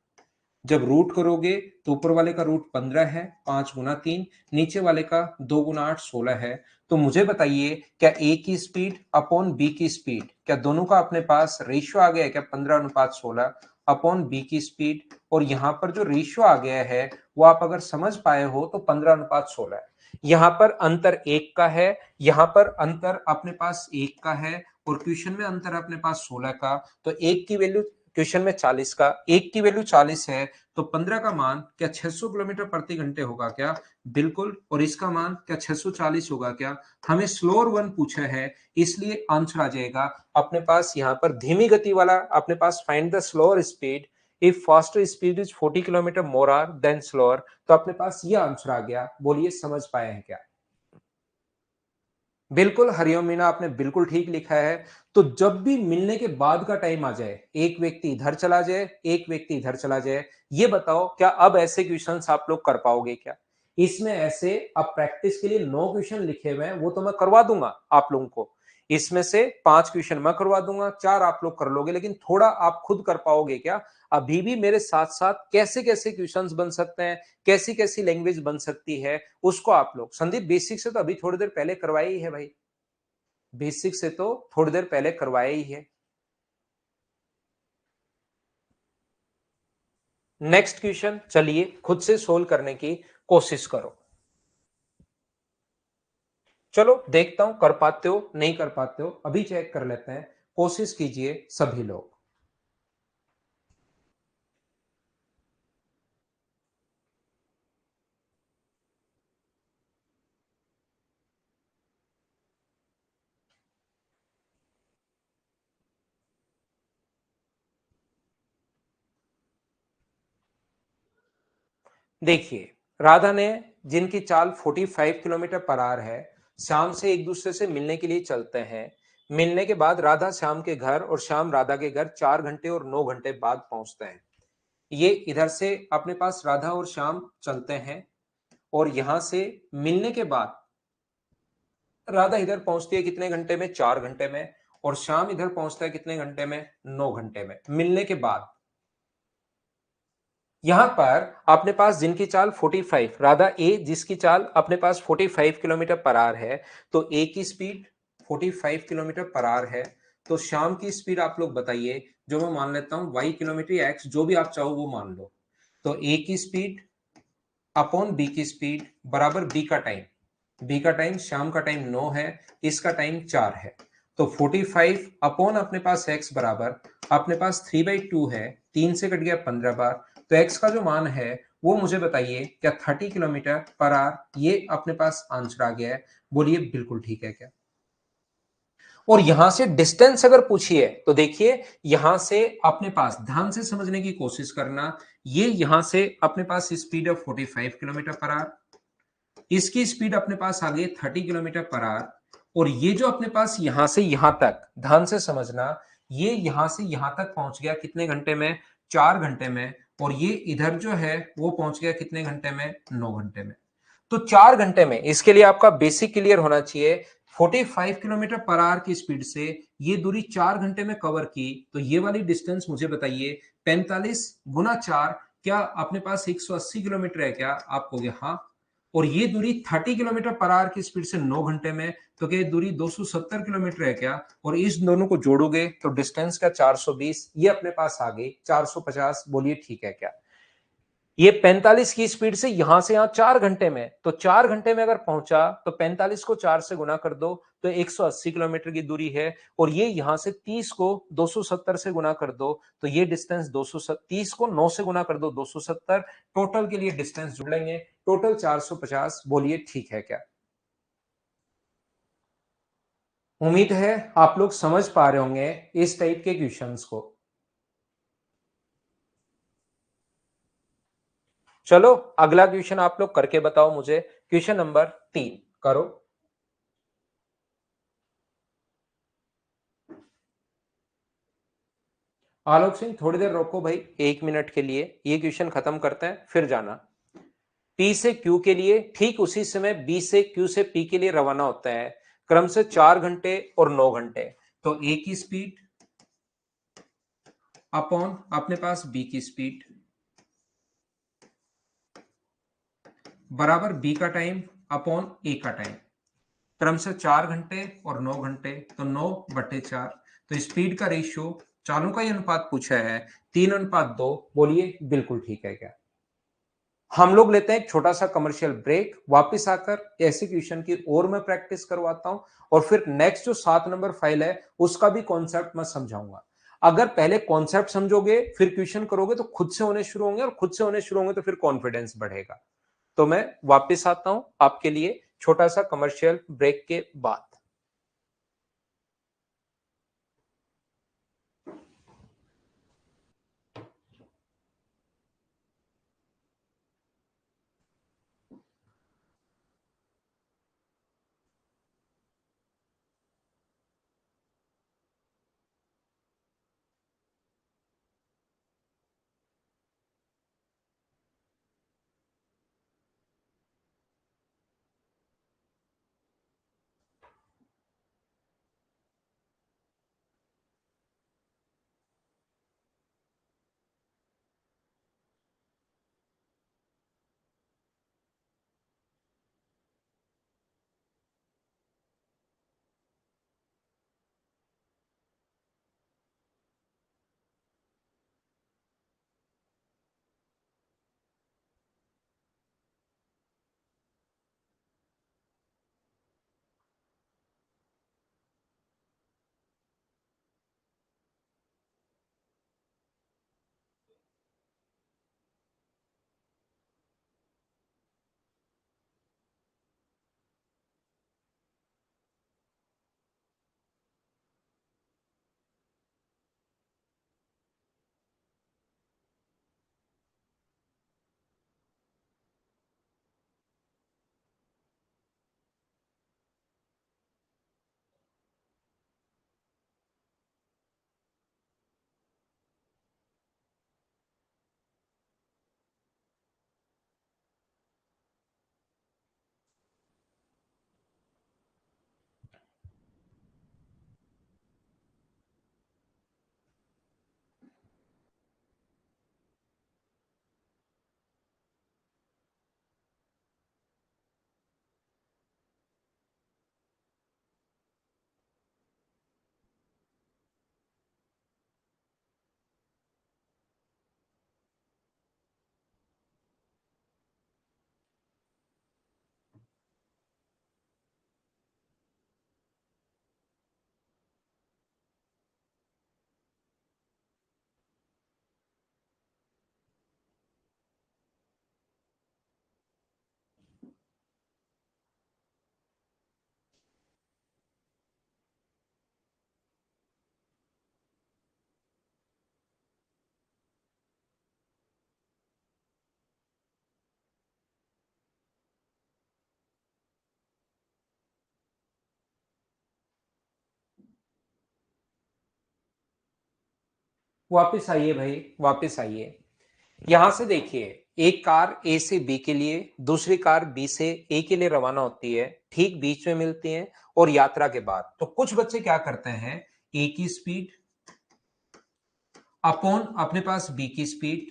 जब रूट करोगे तो ऊपर वाले का रूट 15 है, 5 × 3, नीचे वाले का 2 × 8 16 है। तो मुझे बताइए, क्या ए की स्पीड अपॉन बी की स्पीड, क्या दोनों का अपने पास रेशियो आ गया है क्या, 15:16 अपॉन बी की स्पीड। और यहां पर जो रेशियो आ गया है वो आप अगर समझ पाए हो तो 15:16 है। यहां पर अंतर एक का है, यहां पर अंतर अपने पास एक का है, और क्वेश्चन में अंतर अपने पास 16 का। तो एक की वैल्यू क्वेश्चन में 40 का, एक की वैल्यू 40 है, तो 15 का मान क्या 600 किलोमीटर प्रति घंटे होगा क्या, बिल्कुल। और इसका मान क्या 640 होगा क्या, हमें स्लोअर वन पूछा है, इसलिए आंसर आ जाएगा अपने पास यहाँ पर धीमी गति वाला। अपने पास find the slower speed if faster speed is 40 kilometre more hour than slower. तो अपने पास ये आंसर आ गया। बोलिए समझ पाए हैं क्या। बिल्कुल हरिओम मीना, आपने बिल्कुल ठीक लिखा है। तो जब भी मिलने के बाद का टाइम आ जाए, एक व्यक्ति इधर चला जाए, एक व्यक्ति इधर चला जाए, ये बताओ क्या अब ऐसे क्वेश्चंस आप लोग कर पाओगे क्या। इसमें ऐसे अब प्रैक्टिस के लिए 9 क्वेश्चन लिखे हुए हैं, वो तो मैं करवा दूंगा आप लोगों को। इसमें से 5 क्वेश्चन मैं करवा दूंगा, 4 आप लोग कर लोगे, लेकिन थोड़ा आप खुद कर पाओगे क्या। अभी भी मेरे साथ साथ कैसे कैसे क्वेश्चंस बन सकते हैं, कैसी कैसी लैंग्वेज बन सकती है, उसको आप लोग संदीप बेसिक से तो अभी थोड़ी देर पहले करवाई ही है भाई, बेसिक से तो थोड़ी देर पहले करवाया ही है। नेक्स्ट क्वेश्चन चलिए खुद से सोल्व करने की कोशिश करो। चलो देखता हूं कर पाते हो नहीं कर पाते हो, अभी चेक कर लेते हैं। कोशिश कीजिए सभी लोग। देखिए, राधा ने, जिनकी चाल 45 किलोमीटर पर आवर है, शाम से एक दूसरे से मिलने के लिए चलते हैं। मिलने के बाद राधा श्याम के घर और श्याम राधा के घर 4 घंटे और 9 घंटे बाद पहुंचते हैं। ये इधर से अपने पास राधा और श्याम चलते हैं, और यहां से मिलने के बाद राधा इधर पहुंचती है कितने घंटे में, 4 घंटे में, और श्याम इधर पहुंचता है कितने घंटे में, 9 घंटे में मिलने के बाद। यहां पर अपने पास जिनकी चाल 45, राधा ए जिसकी चाल अपने पास 45 किलोमीटर पर आवर है, तो ए की स्पीड 45 किलोमीटर पर आवर है। तो शाम की स्पीड आप लोग बताइए, जो मैं मान लेता हूं y किलोमीटर या x, जो भी आप चाहो वो मान लो। तो ए की स्पीड अपॉन बी की स्पीड बराबर बी का टाइम। बी का टाइम, शाम का टाइम 9 है, इसका टाइम 4 है। तो 45 अपॉन अपने पास x बराबर अपने पास 3/2 है, 3 से कट गया 15 बार। तो x का जो मान है वो मुझे बताइए क्या 30 किलोमीटर पर आवर, ये अपने पास आंसर आ गया है। बोलिए बिल्कुल ठीक है क्या। और यहां से डिस्टेंस अगर पूछिए तो देखिए, यहां से अपने पास ध्यान से समझने की कोशिश करना, ये यहां से अपने पास स्पीड है 45 किलोमीटर पर आवर, इसकी स्पीड अपने पास आ गई 30 किलोमीटर पर आवर, और ये जो अपने पास यहां से यहां तक, ध्यान से समझना, ये यहां से यहां तक पहुंच गया कितने घंटे में, 4 घंटे में, और ये इधर जो है वो पहुंच गया कितने घंटे में, 9 घंटे में। तो 4 घंटे में, इसके लिए आपका बेसिक क्लियर होना चाहिए, 45 किलोमीटर पर आवर की स्पीड से ये दूरी 4 घंटे में कवर की, तो ये वाली डिस्टेंस मुझे बताइए 45 × 4, क्या अपने पास 180 किलोमीटर है क्या, आप कहोगे हाँ। और ये दूरी 30 किलोमीटर पर आवर की स्पीड से 9 घंटे में, तो क्या ये दूरी 270 किलोमीटर है क्या, और इस दोनों को जोड़ोगे तो डिस्टेंस का 420, ये अपने पास आ गई 450। बोलिए ठीक है क्या। ये 45 की स्पीड से यहां से यहां 4 घंटे में, तो 4 घंटे में अगर पहुंचा तो 45 को 4 से गुना कर दो तो 180 किलोमीटर की दूरी है। और ये यहां से 30 को 270 से गुना कर दो तो ये डिस्टेंस 230 को 9 से गुना कर दो 270, टोटल के लिए डिस्टेंस जुड़ लेंगे, टोटल 450। बोलिए ठीक है क्या? उम्मीद है आप लोग समझ पा रहे होंगे इस टाइप के क्वेश्चंस को। चलो अगला क्वेश्चन आप लोग करके बताओ मुझे, क्वेश्चन नंबर 3 करो। आलोक सिंह थोड़ी देर रोको भाई, 1 मिनट के लिए ये क्वेश्चन खत्म करते हैं फिर जाना। P से Q के लिए ठीक उसी समय B से Q से P के लिए रवाना होता है, क्रम से 4 घंटे और 9 घंटे। तो A की स्पीड अपॉन अपने पास B की स्पीड बराबर B का टाइम अपॉन A का टाइम, क्रम से 4 घंटे और 9 घंटे, तो 9/4। तो स्पीड का रेशियो, चालों का ही अनुपात पूछा है, 3:2। बोलिए बिल्कुल ठीक है क्या? हम लोग लेते हैं एक छोटा सा कमर्शियल ब्रेक, वापस आकर ऐसे क्वेश्चन की और मैं प्रैक्टिस करवाता हूं और फिर नेक्स्ट जो 7 नंबर फाइल है उसका भी कॉन्सेप्ट मैं समझाऊंगा। अगर पहले कॉन्सेप्ट समझोगे फिर क्वेश्चन करोगे तो खुद से होने शुरू होंगे, और खुद से होने शुरू होंगे तो फिर कॉन्फिडेंस बढ़ेगा। तो मैं वापस आता हूं आपके लिए छोटा सा कमर्शियल ब्रेक के बाद। वापस आइए भाई, वापस आइए। यहां से देखिए, एक कार ए से बी के लिए, दूसरी कार बी से ए के लिए रवाना होती है, ठीक बीच में मिलती है और यात्रा के बाद तो कुछ बच्चे क्या करते हैं, ए की स्पीड अपॉन अपने पास बी की स्पीड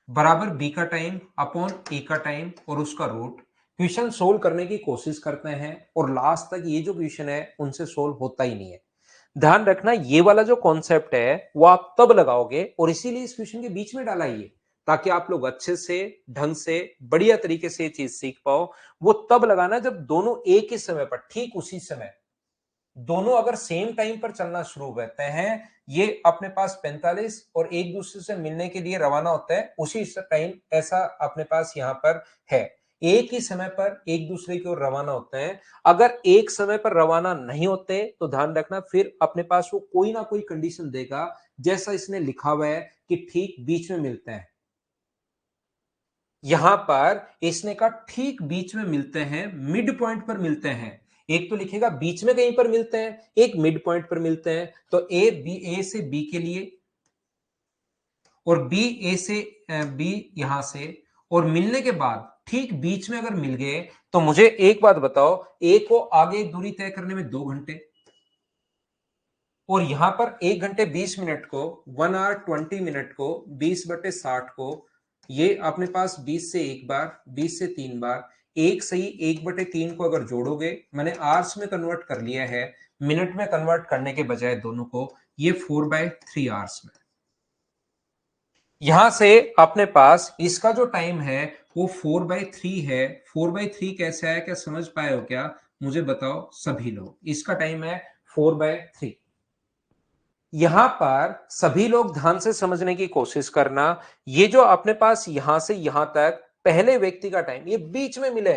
बराबर बी का टाइम अपॉन ए का टाइम और उसका रूट, क्वेश्चन सोल्व करने की कोशिश करते हैं और लास्ट तक ये जो क्वेश्चन है उनसे सोल्व होता ही नहीं है। ध्यान रखना, ये वाला जो कॉन्सेप्ट है वो आप तब लगाओगे, और इसीलिए इस क्वेश्चन के बीच में डाला ये, ताकि आप लोग अच्छे से, ढंग से, बढ़िया तरीके से ये चीज सीख पाओ। वो तब लगाना जब दोनों एक ही समय पर, ठीक उसी समय, दोनों अगर सेम टाइम पर चलना शुरू करते हैं, ये अपने पास 45 और एक दूसरे से मिलने के लिए रवाना होता है, उसी टाइम ऐसा अपने पास यहां पर है। एक ही समय पर एक दूसरे की ओर रवाना होते हैं। अगर एक समय पर रवाना नहीं होते तो ध्यान रखना, फिर अपने पास वो कोई ना कोई कंडीशन देगा, जैसा इसने लिखा हुआ है कि ठीक बीच में मिलते हैं। यहां पर इसने कहा ठीक बीच में मिलते हैं, मिड पॉइंट पर मिलते हैं। एक तो लिखेगा बीच में कहीं पर मिलते हैं, एक मिड पॉइंट पर मिलते हैं। तो ए से बी के लिए, और बी ए से बी यहां से, और मिलने के बाद ठीक बीच में अगर मिल गए, तो मुझे एक बात बताओ, ए को आगे दूरी तय करने में 2 घंटे, और यहां पर 1 घंटे 20 मिनट को, 1 आवर 20 मिनट को 20/60 को, ये अपने पास 20 से एक बार, 20 से 3 बार, एक सही 1/3 को अगर जोड़ोगे, मैंने आवर्स में कन्वर्ट कर लिया है, मिनट में कन्वर्ट करने के बजाय दोनों को, ये 4/3 आवर्स में। यहां से अपने पास इसका जो टाइम है वो 4/3 है। 4/3 कैसे आया, क्या समझ पाए हो क्या? मुझे बताओ सभी लोग, इसका टाइम है 4/3। यहां पर सभी लोग ध्यान से समझने की कोशिश करना। ये जो अपने पास यहां से यहां तक पहले व्यक्ति का टाइम, ये बीच में मिले।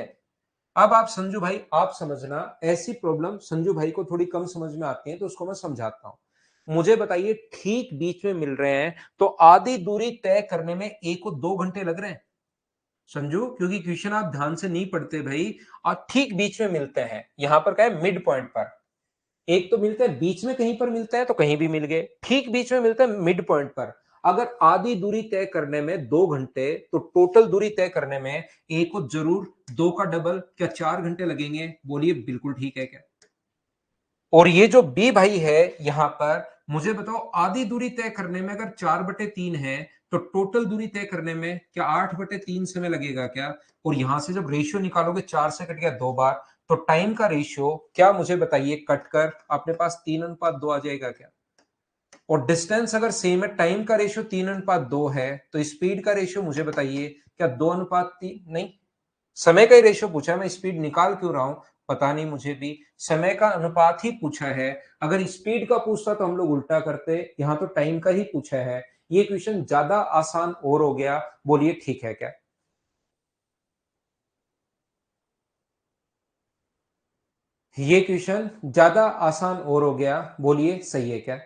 अब आप संजू भाई, आप समझना, ऐसी प्रॉब्लम संजू भाई को थोड़ी कम समझ में आती है, तो उसको मैं समझाता हूं। मुझे बताइए, ठीक बीच में मिल रहे हैं तो आधी दूरी तय करने में एक को 2 घंटे लग रहे हैं संजू, क्योंकि क्वेश्चन आप ध्यान से नहीं पढ़ते भाई। और ठीक बीच में मिलते हैं, यहां पर क्या है, मिड पॉइंट पर। एक तो मिलता है बीच में, कहीं पर मिलता है तो कहीं भी मिल गए, ठीक बीच में मिलता है मिड पॉइंट पर। अगर आधी दूरी तय करने में 2 घंटे, तो टोटल दूरी तय करने में एक को जरूर 2 का डबल, क्या 4 घंटे लगेंगे? बोलिए बिल्कुल ठीक है क्या? और ये जो बी भाई है यहां पर, मुझे बताओ आधी दूरी तय करने में अगर 4/3 है, तो टोटल दूरी तय करने में क्या 8/3 समय लगेगा क्या? और यहां से जब रेशियो निकालोगे, 4 से कट गया 2 बार, तो टाइम का रेशियो क्या, मुझे बताइए, कटकर अपने पास 3:2 आ जाएगा क्या? और डिस्टेंस अगर सेम है, टाइम का रेशियो 3:2 है, तो स्पीड का रेशियो मुझे बताइए, क्या 2:3? नहीं, समय का ही रेशियो पूछा है, मैं स्पीड निकाल क्यों रहा हूं पता नहीं मुझे भी। समय का अनुपात ही पूछा है। अगर स्पीड का पूछता तो हम लोग उल्टा करते, यहां तो टाइम का ही पूछा है। ये क्वेश्चन ज्यादा आसान और हो गया। बोलिए ठीक है क्या? ये क्वेश्चन ज्यादा आसान और हो गया, बोलिए सही है क्या?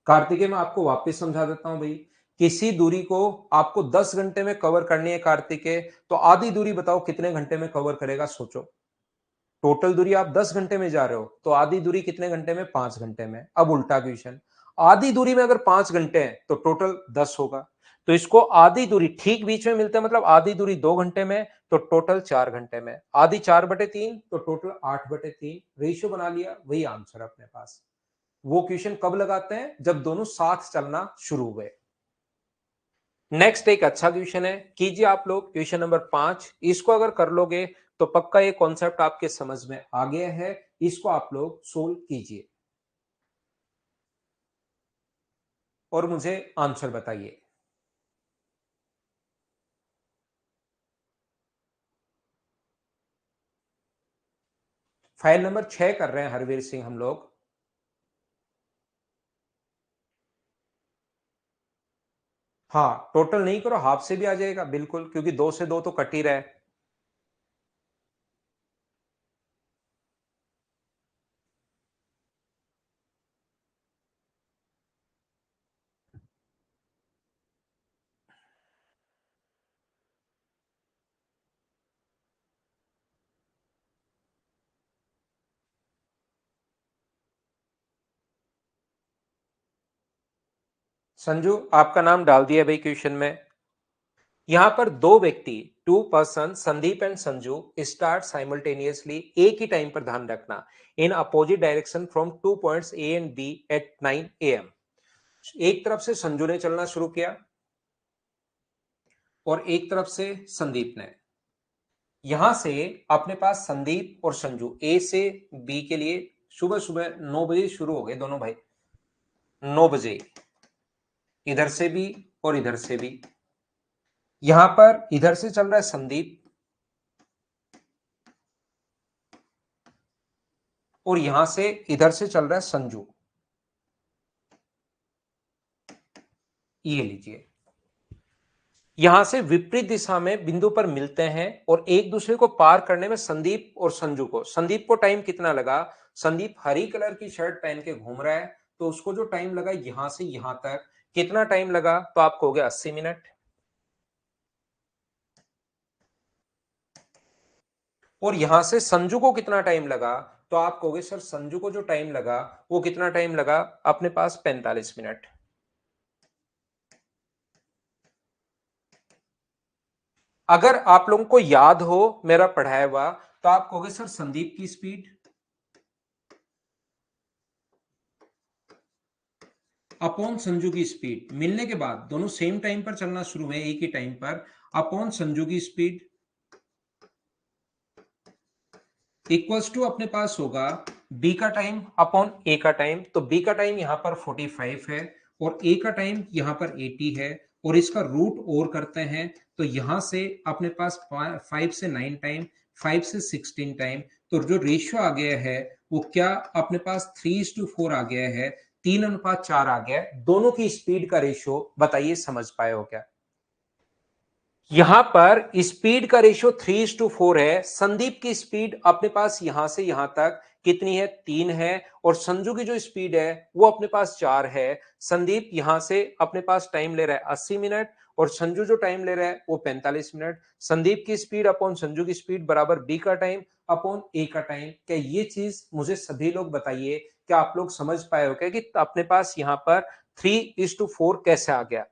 कार्तिकेय, मैं आपको वापस समझा देता हूं भाई। किसी दूरी को आपको 10 घंटे में कवर करनी है कार्तिकेय, तो आधी दूरी बताओ कितने घंटे में कवर करेगा, सोचो। टोटल दूरी आप 10 घंटे में जा रहे हो, तो आधी दूरी कितने घंटे में? 5 घंटे में। अब उल्टा क्वेश्चन, आधी दूरी में अगर 5 घंटे हैं तो टोटल 10 होगा। तो इसको आधी दूरी ठीक बीच में मिलते हैं, मतलब आधी दूरी 2 घंटे में, तो टोटल 4 घंटे में। आधी 4/3 तो टोटल 8/3। रेशियो बना लिया, वही आंसर अपने पास। वो क्वेश्चन कब लगाते हैं? जब दोनों साथ चलना शुरू हुए। नेक्स्ट एक अच्छा क्वेश्चन है, कीजिए आप लोग, क्वेश्चन नंबर 5। इसको अगर कर लोगे तो पक्का ये कॉन्सेप्ट आपके समझ में आ गया है। इसको आप लोग सोल्व कीजिए और मुझे आंसर बताइए। फाइल नंबर 6 कर रहे हैं हरवीर सिंह हम लोग। हाँ, टोटल नहीं करो, हाफ से भी आ जाएगा बिल्कुल, क्योंकि 2 से 2 तो कट ही रहे। संजू, आपका नाम डाल दिया भाई क्वेश्चन में। यहां पर दो व्यक्ति, 2 person, Sandeep and Sanju, start simultaneously, एक ही टाइम पर, ध्यान रखना, in opposite direction from 2 points A and B at 9 AM। एक तरफ से संजू ने चलना शुरू किया और एक तरफ से संदीप ने। यहां से अपने पास संदीप और संजू ए से बी के लिए सुबह सुबह 9 बजे शुरू हो गए दोनों भाई। 9 बजे इधर से भी और इधर से भी। यहां पर इधर से चल रहा है संदीप और यहां से इधर से चल रहा है संजू। ये लीजिए, यहां से विपरीत दिशा में बिंदु पर मिलते हैं और एक दूसरे को पार करने में संदीप और संजू को, संदीप को टाइम कितना लगा, संदीप हरी कलर की शर्ट पहन के घूम रहा है तो उसको जो टाइम लगा यहां से यहां तक, कितना टाइम लगा, तो आपको हो गया 80 मिनट। और यहां से संजू को कितना टाइम लगा, तो आप कहोगे सर संजू को जो टाइम लगा वो कितना टाइम लगा, अपने पास 45 मिनट। अगर आप लोगों को याद हो मेरा पढ़ाया हुआ तो आप कहोगे सर संदीप की स्पीड अपॉन संजू की स्पीड, मिलने के बाद दोनों सेम टाइम पर चलना शुरू हुए एक ही टाइम पर, अपॉन संजू की स्पीड इक्वल्स टू अपने पास होगा बी का टाइम अपॉन ए का टाइम। तो बी का टाइम यहां पर 45 है और ए का टाइम यहां पर 80 है और इसका रूट और करते हैं तो यहां से अपने पास 5 से 9 टाइम, 5 से 16 टाइम। तो जो रेशियो आ गया है वो क्या अपने पास 3:4 आ गया है, 3:4 आ गया है। दोनों की स्पीड का रेशियो बताइए, समझ पाए हो क्या। यहां पर स्पीड का रेशियो 3:4 है। संदीप की स्पीड अपने पास यहां से यहां तक कितनी है, 3 है और संजू की जो स्पीड है वो अपने पास 4 है। संदीप यहां से अपने पास टाइम ले रहा है 80 मिनट और संजू जो टाइम ले रहा है वो 45 मिनट। संदीप की स्पीड अपॉन संजू की स्पीड बराबर बी का टाइम अपॉन ए का टाइम। क्या ये चीज मुझे सभी लोग बताइए, क्या आप लोग समझ पाए हो क्या कि अपने पास यहां पर 3:4 कैसे आ गया।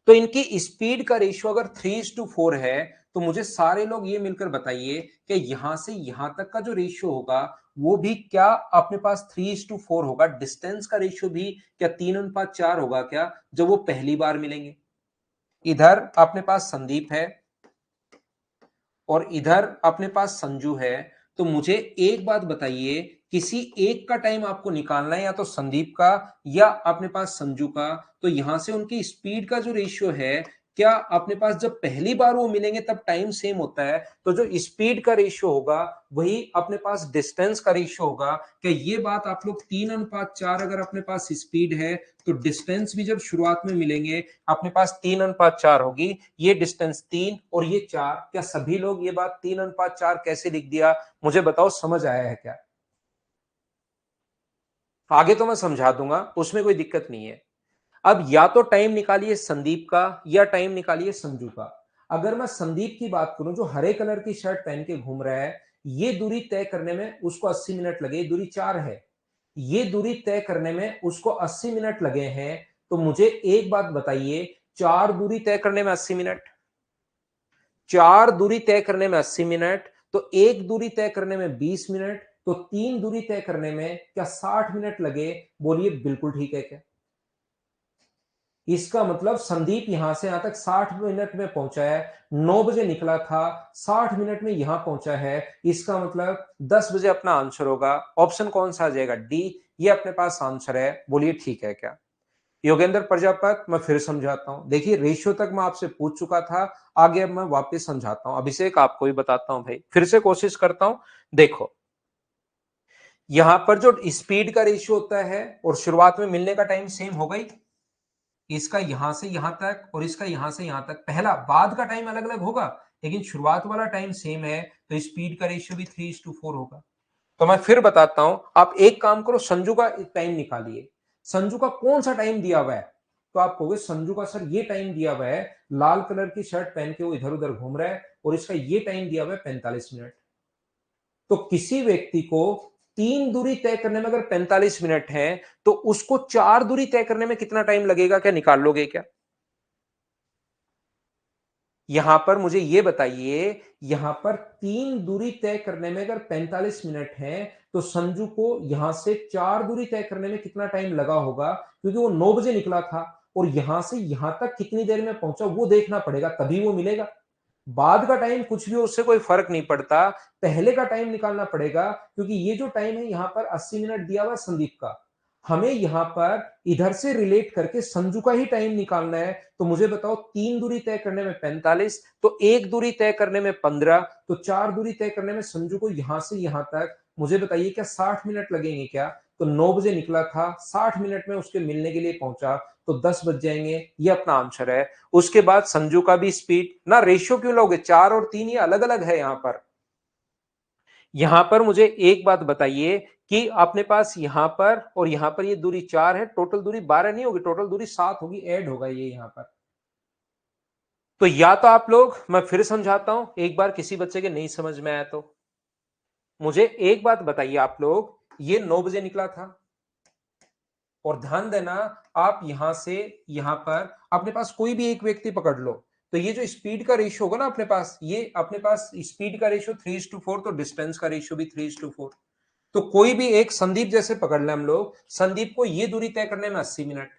तो इनकी स्पीड का रेशियो अगर 3:4 है तो मुझे सारे लोग ये मिलकर बताइए कि यहां से यहां तक का जो रेशियो होगा वो भी क्या अपने पास 3:4 होगा, डिस्टेंस का रेशियो भी क्या 3:4 होगा क्या, जब वो पहली बार मिलेंगे। इधर अपने पास संदीप है और इधर अपने पास संजू है। तो मुझे एक बात बताइए, किसी एक का टाइम आपको निकालना है, या तो संदीप का या अपने पास संजू का। तो यहां से उनकी स्पीड का जो रेशियो है, क्या अपने पास जब पहली बार वो मिलेंगे तब टाइम सेम होता है, तो जो स्पीड का रेशियो होगा वही अपने पास डिस्टेंस का रेशियो होगा। क्या ये बात आप लोग 3:4 अगर अपने पास स्पीड है तो डिस्टेंस भी जब शुरुआत में मिलेंगे अपने पास 3:4 होगी, ये डिस्टेंस 3 और ये 4। क्या सभी लोग ये बात 3:4 कैसे लिख दिया, मुझे बताओ, समझ आया है क्या। आगे तो मैं समझा दूंगा, उसमें कोई दिक्कत नहीं है। अब या तो टाइम निकालिए संदीप का या टाइम निकालिए संजू का। अगर मैं संदीप की बात करूं जो हरे कलर की शर्ट पहन के घूम रहा है, ये दूरी तय करने में उसको 80 मिनट लगे, दूरी 4 है। ये दूरी तय करने में उसको 80 मिनट लगे हैं। तो मुझे एक बात बताइए, 4 दूरी तय करने में 80 मिनट, 4 दूरी तय करने में 80 मिनट, तो एक दूरी तय करने में 20 मिनट, तो 3 दूरी तय करने में क्या 60 मिनट लगे। बोलिए बिल्कुल ठीक है क्या। इसका मतलब संदीप यहां से यहां तक 60 मिनट में पहुंचा है, 9 बजे निकला था, 60 मिनट में यहां पहुंचा है। इसका मतलब 10 बजे अपना आंसर होगा। ऑप्शन कौन सा आ जाएगा, डी, ये अपने पास आंसर है। बोलिए ठीक है क्या। योगेंद्र प्रजापत मैं फिर समझाता हूं, देखिए रेशियो तक मैं आपसे पूछ चुका था, आगे अब मैं वापस समझाता हूं। अभिषेक आपको भी बताता हूं भाई, फिर से कोशिश करता हूं। देखो, यहां पर जो स्पीड का रेशियो होता है और शुरुआत में मिलने का टाइम सेम हो गई, इसका यहां से यहां तक और इसका यहां से यहां तक, पहला बाद का टाइम अलग अलग होगा लेकिन शुरुआत वाला टाइम सेम है, तो स्पीड का रेशियो भी 3:4 होगा। तो मैं फिर बताता हूं, आप एक काम करो, संजू का टाइम निकालिए। संजू का कौन सा टाइम दिया हुआ है, तो आप कहोगे संजू का सर ये टाइम दिया हुआ है, लाल कलर की शर्ट पहन के वो इधर उधर घूम रहा है और इसका ये टाइम दिया हुआ है 45 मिनट। तो किसी व्यक्ति को 3 दूरी तय करने में अगर 45 मिनट है तो उसको 4 दूरी तय करने में कितना टाइम लगेगा, क्या निकाल लोगे क्या। यहां पर मुझे यह बताइए, यहां पर 3 दूरी तय करने में अगर 45 मिनट है तो संजू को यहां से 4 दूरी तय करने में कितना टाइम लगा होगा, क्योंकि वो 9 बजे निकला था और यहां से यहां तक कितनी देर में पहुंचा वो देखना पड़ेगा, तभी वो मिलेगा। बाद का टाइम कुछ भी हो उससे कोई फर्क नहीं पड़ता, पहले का टाइम निकालना पड़ेगा, क्योंकि ये जो टाइम है यहां पर 80 मिनट दिया हुआ संदीप का। हमें यहां पर इधर से रिलेट करके संजू का ही टाइम निकालना है। तो मुझे बताओ 3 दूरी तय करने में 45, तो 1 दूरी तय करने में 15, तो 4 दूरी तय करने में संजू को यहां से यहां तक मुझे बताइए क्या 60 मिनट लगेंगे क्या? तो 9 बजे निकला था, 60 मिनट में उसके मिलने के लिए पहुंचा, तो 10 बज जाएंगे। ये अपना आंसर है। उसके बाद संजू का भी स्पीड ना, रेशियो क्यों लोगे? 4 और 3 ये अलग अलग है। यहां पर मुझे एक बात बताइए कि अपने पास यहां पर और यहां पर ये दूरी 4 है, टोटल दूरी 12 नहीं होगी, टोटल दूरी 7 होगी, ऐड होगा ये यहां पर। तो या तो आप लोग, मैं फिर समझाता हूं एक बार, किसी बच्चे के नहीं समझ में आया तो मुझे एक बात बताइए आप लोग, ये 9 बजे निकला था और ध्यान देना, आप यहां से यहां पर अपने पास कोई भी एक व्यक्ति पकड़ लो, तो ये जो स्पीड का रेशियो होगा ना अपने पास, ये अपने पास स्पीड का रेशियो 3:4, तो डिस्टेंस का रेशियो भी 3:4। तो कोई भी एक संदीप जैसे पकड़ लें हम लोग, संदीप को ये दूरी तय करने में 80 मिनट,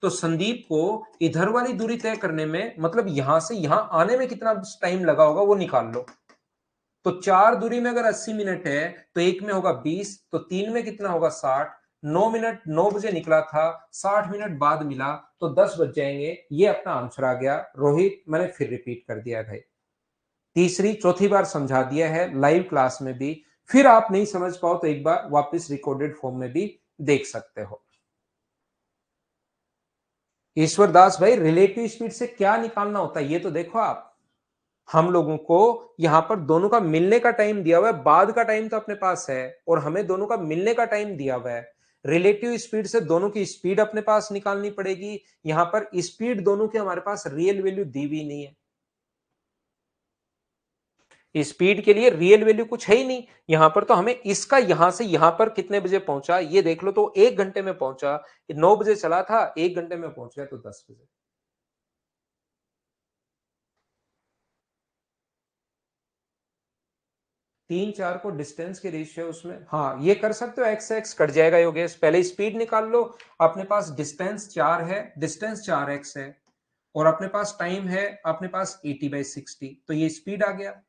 तो संदीप को इधर वाली दूरी तय करने में, मतलब यहां से यहां आने में कितना टाइम लगा होगा वो निकाल लो। तो 4 दूरी में अगर 80 मिनट है तो एक में होगा 20, तो 3 में कितना होगा 60। 9 मिनट, 9 बजे निकला था, 60 मिनट बाद मिला, तो 10 बज जाएंगे। ये अपना आंसर आ गया। रोहित, मैंने फिर रिपीट कर दिया है भाई, तीसरी चौथी बार समझा दिया है लाइव क्लास में भी। फिर आप नहीं समझ पाओ तो एक बार वापस रिकॉर्डेड फॉर्म में भी देख सकते हो। ईश्वर दास भाई, रिलेटिव स्पीड से क्या निकालना होता है ये तो देखो आप। हम लोगों को यहां पर दोनों का मिलने का टाइम दिया हुआ है, बाद का टाइम तो अपने पास है, और हमें दोनों का मिलने का टाइम दिया हुआ है। रिलेटिव स्पीड से दोनों की स्पीड अपने पास निकालनी पड़ेगी। यहां पर स्पीड दोनों की हमारे पास रियल वैल्यू दी हुई नहीं है, स्पीड के लिए रियल वैल्यू कुछ है ही नहीं। यहां पर तो हमें इसका यहां से यहां पर कितने बजे पहुंचा ये देख लो, तो 1 घंटे में पहुंचा। 9 बजे चला था, 1 घंटे में पहुंच गया, तो 10 बजे। 3 4 को डिस्टेंस के रेशियो उसमें, हाँ ये कर सकते हो, एक्स एक्स कट जाएगा योगेश। पहले स्पीड निकाल लो। अपने पास डिस्टेंस 4 है, डिस्टेंस 4x है, और अपने पास टाइम है अपने पास 80/60, तो ये स्पीड आ गया।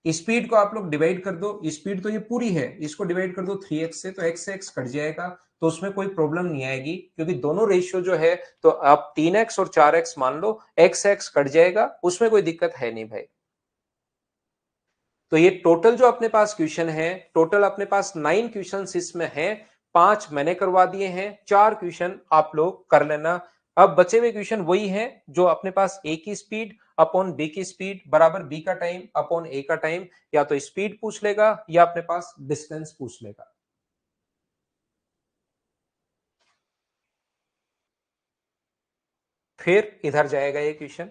स्पीड को आप लोग डिवाइड कर दो, स्पीड तो ये पूरी है, इसको डिवाइड कर दो 3x से, तो x से x कट जाएगा, तो उसमें कोई प्रॉब्लम नहीं आएगी, क्योंकि दोनों रेशियो जो है, तो आप 3x और 4x मान लो, x x कट जाएगा, उसमें कोई दिक्कत है नहीं भाई। तो ये टोटल जो अपने पास क्वेश्चन है, टोटल अपने पास 9 क्वेश्चन इसमें है। 5 मैंने करवा दिए हैं, 4 क्वेश्चन आप लोग कर लेना। अब बचे हुए क्वेश्चन वही हैं जो अपने पास ए की स्पीड अपॉन बी की स्पीड बराबर बी का टाइम अपॉन ए का टाइम, या तो स्पीड पूछ लेगा या अपने पास डिस्टेंस पूछ लेगा। फिर इधर जाएगा ये क्वेश्चन,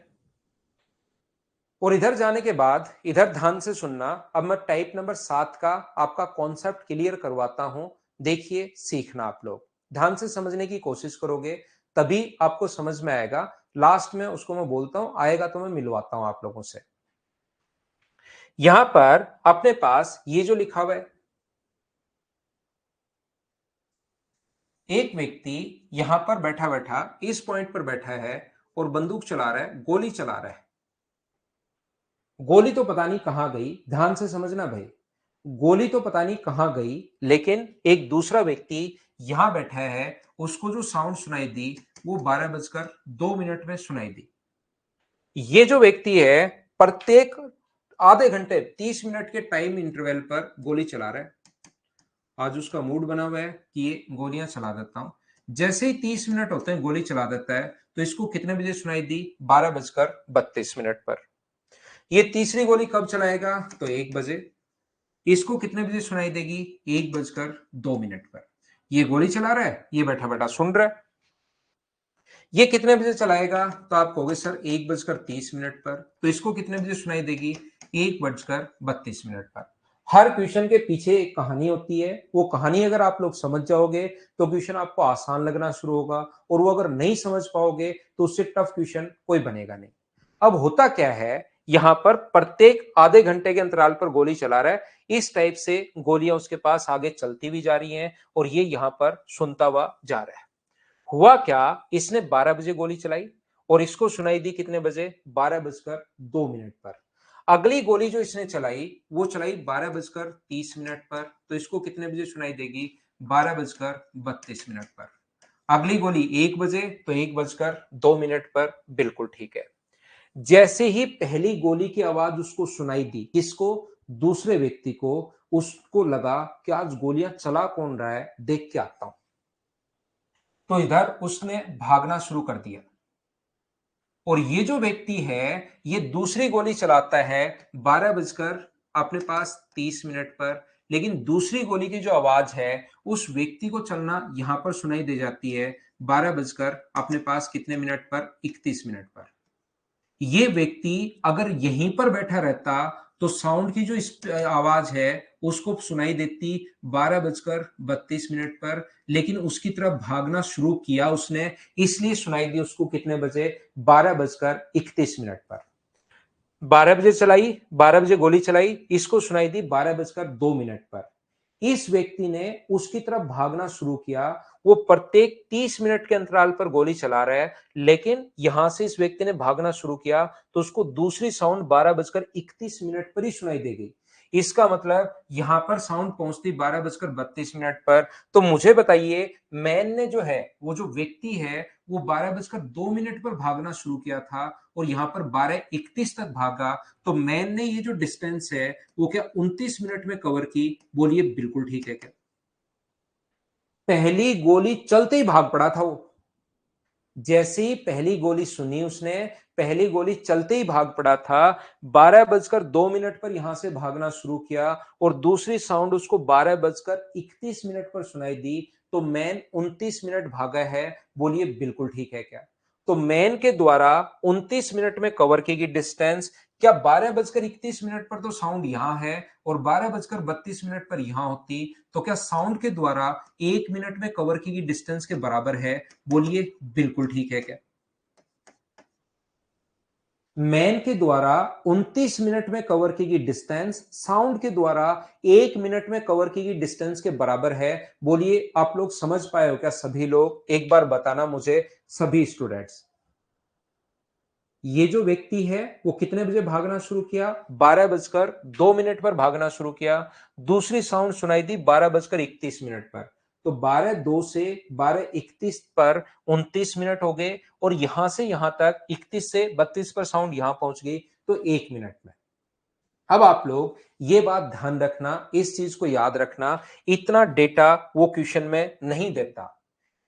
और इधर जाने के बाद इधर ध्यान से सुनना। अब मैं टाइप नंबर 7 का आपका कॉन्सेप्ट क्लियर करवाता हूं, देखिए सीखना आप लोग, ध्यान से समझने की कोशिश करोगे तभी आपको समझ में आएगा। लास्ट में उसको मैं बोलता हूं, आएगा तो मैं मिलवाता हूं आप लोगों से। यहां पर अपने पास ये जो लिखा हुआ है, एक व्यक्ति यहां पर बैठा बैठा इस पॉइंट पर बैठा है और बंदूक चला रहा है, गोली चला रहा है। गोली तो पता नहीं कहां गई, ध्यान से समझना भाई, गोली तो पता नहीं कहां गई, लेकिन एक दूसरा व्यक्ति यहां बैठा है, उसको जो साउंड सुनाई दी वो 12:02 में सुनाई दी। ये जो व्यक्ति है प्रत्येक आधे घंटे 30 मिनट के टाइम इंटरवल पर गोली चला रहा है। आज उसका मूड बना हुआ है कि ये गोलियां चला देता हूं। जैसे ही 30 मिनट होते हैं गोली चला देता है, तो इसको कितने बजे सुनाई दी? 12:32 पर। ये तीसरी गोली कब चलाएगा? तो 1 बजे। इसको कितने बजे सुनाई देगी? 1:02 पर। ये गोली चला रहा है, ये बैठा बैठा सुन रहा है। ये कितने बजे चलाएगा? तो आप कहोगे सर 1:30 पर। तो इसको कितने बजे सुनाई देगी? 1:32 पर। हर क्वेश्चन के पीछे एक कहानी होती है, वो कहानी अगर आप लोग समझ जाओगे तो क्वेश्चन आपको आसान लगना शुरू होगा, और वो अगर नहीं समझ पाओगे तो उससे टफ क्वेश्चन कोई बनेगा नहीं। अब होता क्या है, यहां पर प्रत्येक आधे घंटे के अंतराल पर गोली चला रहा है, इस टाइप से गोलियां उसके पास आगे चलती भी जा रही हैं, और ये यहां पर सुनता हुआ जा रहा है। हुआ क्या, इसने 12 बजे गोली चलाई और इसको सुनाई दी कितने बजे? 12:02 पर। अगली गोली जो इसने चलाई वो चलाई 12:30 पर, तो इसको कितने बजे सुनाई देगी? 12:32 पर। अगली गोली 1 बजे तो 1:02 पर, बिल्कुल ठीक है। जैसे ही पहली गोली की आवाज उसको सुनाई दी, किसको? दूसरे व्यक्ति को। उसको लगा कि आज गोलियां चला कौन रहा है, देख के आता हूं। तो इधर उसने भागना शुरू कर दिया और ये जो व्यक्ति है ये दूसरी गोली चलाता है 12:30 पर। लेकिन दूसरी गोली की जो आवाज है उस व्यक्ति को चलना यहां पर सुनाई दे जाती है 12 बजकर अपने पास कितने मिनट पर? 31 पर। ये व्यक्ति अगर यहीं पर बैठा रहता तो साउंड की जो आवाज है उसको सुनाई देती 12:32 पर, लेकिन उसकी तरफ भागना शुरू किया उसने, इसलिए सुनाई दी उसको कितने बजे? 12:31 पर। 12 बजे चलाई, 12 बजे गोली चलाई, इसको सुनाई दी 12:02 पर। इस व्यक्ति ने उसकी तरफ भागना शुरू किया। वो प्रत्येक 30 मिनट के अंतराल पर गोली चला रहा है, लेकिन यहां से इस व्यक्ति ने भागना शुरू किया तो उसको दूसरी साउंड 12:31 पर ही सुनाई दे गई। इसका मतलब यहां पर साउंड पहुंचती 12:32 पर। तो मुझे बताइए, मैन ने जो है, वो जो व्यक्ति है, वो 12:02 पर भागना शुरू किया था और यहां पर 12:31 तक भागा। तो मैन ने ये जो डिस्टेंस है वो क्या 29 मिनट में कवर की? बोलिए बिल्कुल ठीक है क्या? पहली गोली चलते ही भाग पड़ा था वो। जैसे ही पहली गोली सुनी उसने, पहली गोली चलते ही भाग पड़ा था। 12:02 पर यहां से भागना शुरू किया और दूसरी साउंड उसको 12:31 पर सुनाई दी। तो मैन 29 मिनट भागा है। बोलिए बिल्कुल ठीक है क्या? तो मैन के द्वारा 29 मिनट में कवर की गई डिस्टेंस, क्या 12:31 पर तो साउंड यहां है और 12:32 पर यहां होती, तो क्या साउंड के द्वारा 1 मिनट में कवर की गई डिस्टेंस के बराबर है? बोलिए बिल्कुल ठीक है क्या? मैन के द्वारा 29 मिनट में कवर की गई डिस्टेंस साउंड के द्वारा 1 मिनट में कवर की गई डिस्टेंस के बराबर है। बोलिए आप लोग समझ पाए हो क्या? सभी लोग एक बार बताना मुझे, सभी स्टूडेंट्स। ये जो व्यक्ति है वो कितने बजे भागना शुरू किया? 12:02 पर भागना शुरू किया। दूसरी साउंड सुनाई दी 12:31 पर। तो 12:02 से 12:31 पर 29 मिनट हो गए और यहां से यहां तक 31 से 32 पर साउंड यहां पहुंच गई, तो 1 मिनट में। अब आप लोग ये बात ध्यान रखना, इस चीज को याद रखना, इतना डेटा वो क्वेश्चन में नहीं देता।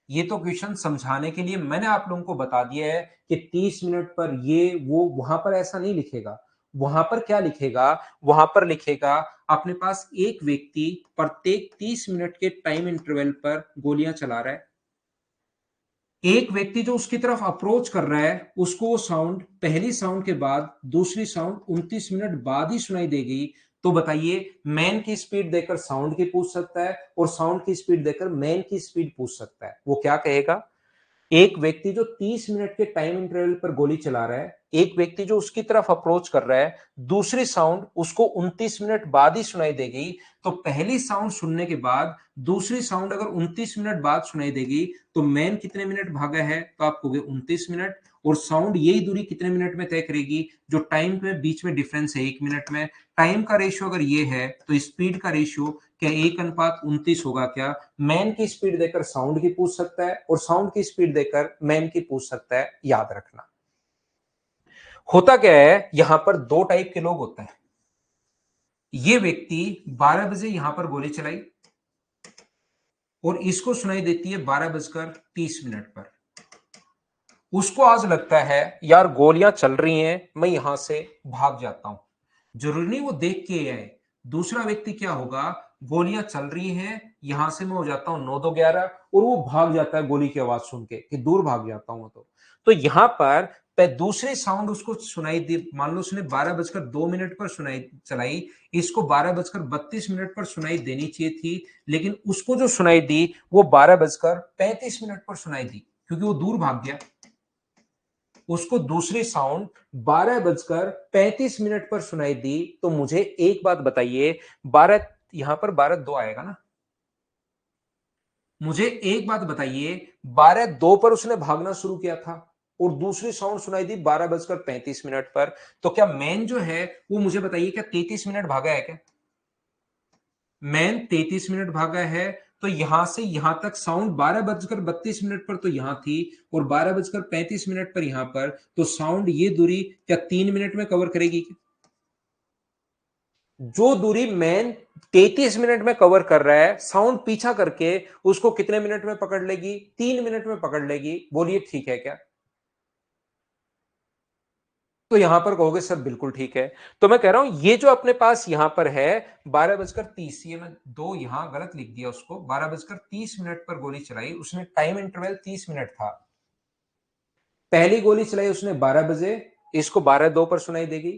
ये तो क्वेश्चन समझाने के लिए मैंने आप लोगों को बता दिया है कि 30 मिनट पर ये वो, वहां पर ऐसा नहीं लिखेगा। वहां पर क्या लिखेगा? वहां पर लिखेगा अपने पास एक व्यक्ति प्रत्येक 30 मिनट के टाइम इंटरवल पर गोलियां चला रहा है। एक व्यक्ति जो उसकी तरफ अप्रोच कर रहा है उसको वो साउंड पहली साउंड के बाद दूसरी साउंड 29 मिनट बाद ही सुनाई देगी। तो बताइए, मैन की स्पीड देकर साउंड की पूछ सकता है और साउंड की स्पीड देकर मैन की स्पीड पूछ सकता है। वो क्या कहेगा? एक व्यक्ति जो 30 मिनट के टाइम इंटरवल पर गोली चला रहा है, एक व्यक्ति जो उसकी तरफ अप्रोच कर रहा है, दूसरी साउंड उसको 29 मिनट बाद ही सुनाई देगी। तो पहली साउंड सुनने के बाद दूसरी साउंड अगर 29 मिनट बाद सुनाई देगी तो मैन कितने मिनट भागा है? तो आप कहोगे 29 मिनट। और साउंड यही दूरी कितने मिनट में तय करेगी? जो टाइम में बीच में डिफरेंस है 1 मिनट में, टाइम का रेशियो अगर ये है तो स्पीड का रेशियो क्या 1:29 होगा क्या? मैन की स्पीड देकर साउंड की पूछ सकता है और साउंड की स्पीड देकर मैन की पूछ सकता है। याद रखना। होता क्या है, यहां पर दो टाइप के लोग होते हैं। ये व्यक्ति 12 बजे यहां पर गोली चलाई और इसको सुनाई देती है 12:30 पर। उसको आज लगता है यार गोलियां चल रही हैं, मैं यहां से भाग जाता हूं। जरूरी नहीं वो देख के आए। दूसरा व्यक्ति क्या होगा? गोलियां चल रही हैं, यहां से मैं हो जाता हूं 9-2-11 और वो भाग जाता है गोली की आवाज सुन के कि दूर भाग जाता हूं। तो यहां पर दूसरी साउंड उसको सुनाई दी। मान लो उसने 12:02 पर सुनाई चलाई, इसको 12:32 पर सुनाई देनी चाहिए थी, लेकिन उसको जो सुनाई दी वो 12:35 पर सुनाई दी क्योंकि वो दूर भाग गया। उसको दूसरी साउंड 12:35 पर सुनाई दी। तो मुझे एक बात बताइए, 12 यहां पर 12:02 आएगा ना? मुझे एक बात बताइए, 12:02 पर उसने भागना शुरू किया था और दूसरी साउंड सुनाई दी 12:35 पर। तो क्या मैन जो है वो, मुझे बताइए, क्या 33 मिनट भागा है क्या? मैन 33 मिनट भागा है। तो यहां से यहां तक साउंड 12:32 पर तो यहां थी और 12:35 पर यहां पर, तो साउंड ये दूरी क्या 3 मिनट में कवर करेगी क्या? जो दूरी मैन 33 मिनट में कवर कर रहा है, साउंड पीछा करके उसको कितने मिनट में पकड़ लेगी? 3 मिनट में पकड़ लेगी। बोलिए ठीक है क्या? तो यहां पर कहोगे सर बिल्कुल ठीक है। तो मैं कह रहा हूं ये जो अपने पास यहां पर है 12:30, ये मैं दो यहां गलत लिख दिया, उसको 12:30 पर गोली चलाई उसने, टाइम इंटरवल 30 मिनट था। पहली गोली चलाई उसने 12 बजे, इसको 12:02 पर सुनाई देगी।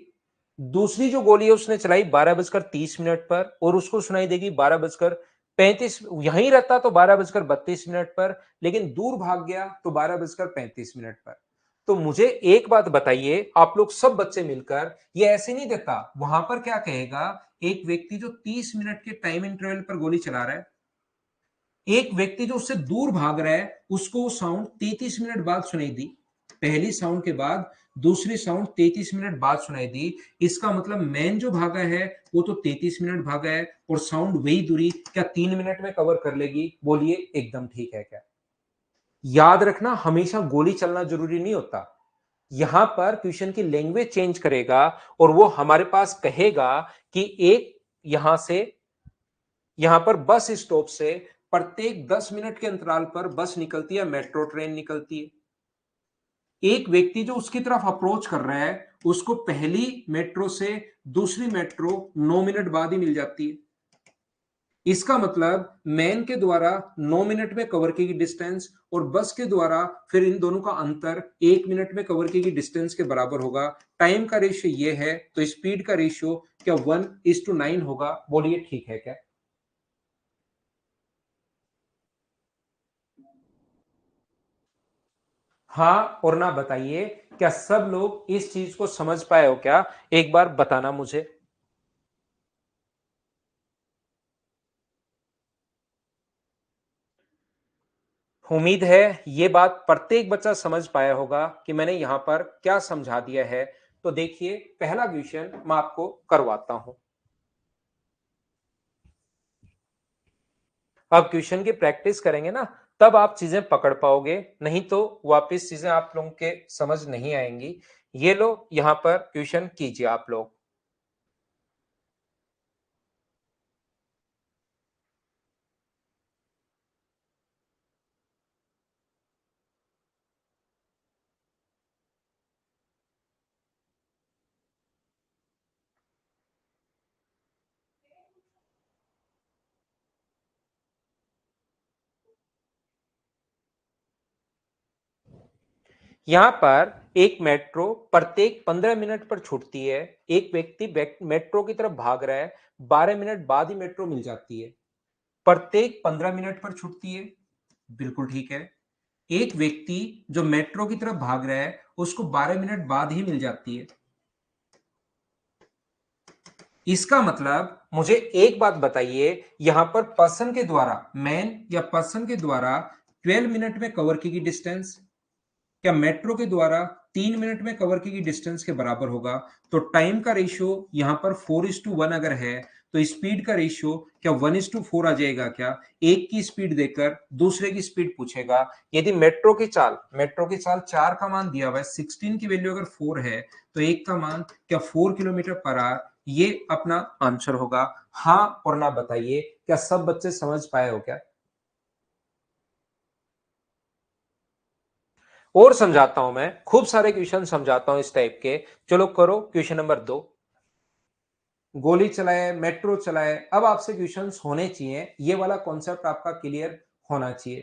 दूसरी जो गोली है उसने चलाई 12:30 पर और उसको सुनाई देगी 12:35। यहीं रहता तो 12:32 पर, लेकिन दूर भाग गया तो 12:35 पर। तो मुझे एक बात बताइए, आप लोग सब बच्चे मिलकर, ये ऐसे नहीं देता, वहां पर क्या कहेगा, एक व्यक्ति जो 30 मिनट के टाइम इंटरवल पर गोली चला रहा है, एक व्यक्ति जो उससे दूर भाग रहा है, उसको वो साउंड 33 मिनट बाद सुनाई दी। पहली साउंड के बाद दूसरी साउंड 33 मिनट बाद सुनाई दी। इसका मतलब मैन जो भागा है वो तो 33 मिनट भागा है, और साउंड वही दूरी क्या 3 मिनट में कवर कर लेगी? बोलिए एकदम ठीक है क्या? याद रखना, हमेशा गोली चलना जरूरी नहीं होता। यहां पर क्वेश्चन की लैंग्वेज चेंज करेगा और वो हमारे पास कहेगा कि एक यहां से, यहां पर बस स्टॉप से प्रत्येक 10 मिनट के अंतराल पर बस निकलती है, मेट्रो ट्रेन निकलती है। एक व्यक्ति जो उसकी तरफ अप्रोच कर रहा है, उसको पहली मेट्रो से दूसरी मेट्रो 9 मिनट बाद ही मिल जाती है। इसका मतलब मैन के द्वारा 9 मिनट में कवर की गई डिस्टेंस और बस के द्वारा फिर इन दोनों का अंतर 1 मिनट में कवर की गई डिस्टेंस के बराबर होगा। टाइम का रेशियो ये है, तो स्पीड का रेशियो क्या 1:9 होगा? बोलिए ठीक है क्या? हाँ और ना बताइए, क्या सब लोग इस चीज को समझ पाए हो क्या? एक बार बताना मुझे। उम्मीद है ये बात प्रत्येक बच्चा समझ पाया होगा कि मैंने यहां पर क्या समझा दिया है। तो देखिए, पहला क्वेश्चन मैं आपको करवाता हूं। अब क्वेश्चन की प्रैक्टिस करेंगे ना, तब आप चीजें पकड़ पाओगे, नहीं तो वापस चीजें आप लोगों के समझ नहीं आएंगी। ये लो, यहां पर क्वेश्चन कीजिए आप लोग। यहां पर एक मेट्रो प्रत्येक 15 मिनट पर छूटती है। एक व्यक्ति मेट्रो की तरफ भाग रहा है, 12 मिनट बाद ही मेट्रो मिल जाती है। प्रत्येक 15 मिनट पर छूटती है, बिल्कुल ठीक है। एक व्यक्ति जो मेट्रो की तरफ भाग रहा है, उसको 12 मिनट बाद ही मिल जाती है। इसका मतलब मुझे एक बात बताइए, यहां पर पर्सन के द्वारा, मैन या पर्सन के द्वारा 12 मिनट में कवर की गई डिस्टेंस क्या मेट्रो के द्वारा 3 मिनट में कवर की गई डिस्टेंस के बराबर होगा? तो टाइम का रेशियो यहां पर 4:1 अगर है, तो स्पीड का रेशियो क्या 1:4 आ जाएगा क्या? एक की स्पीड देकर दूसरे की स्पीड पूछेगा। यदि मेट्रो की चाल 4 का मान दिया हुआ है, 16 की वैल्यू अगर 4 है, तो एक का मान क्या 4 किलोमीटर पर आवर, ये अपना आंसर होगा। हाँ और ना बताइए, क्या सब बच्चे समझ पाए हो क्या? और समझाता हूं, मैं खूब सारे क्वेश्चन समझाता हूं इस टाइप के। चलो करो क्वेश्चन नंबर 2। गोली चलाए, मेट्रो चलाए, अब आपसे क्वेश्चंस होने चाहिए, ये वाला कॉन्सेप्ट आपका क्लियर होना चाहिए।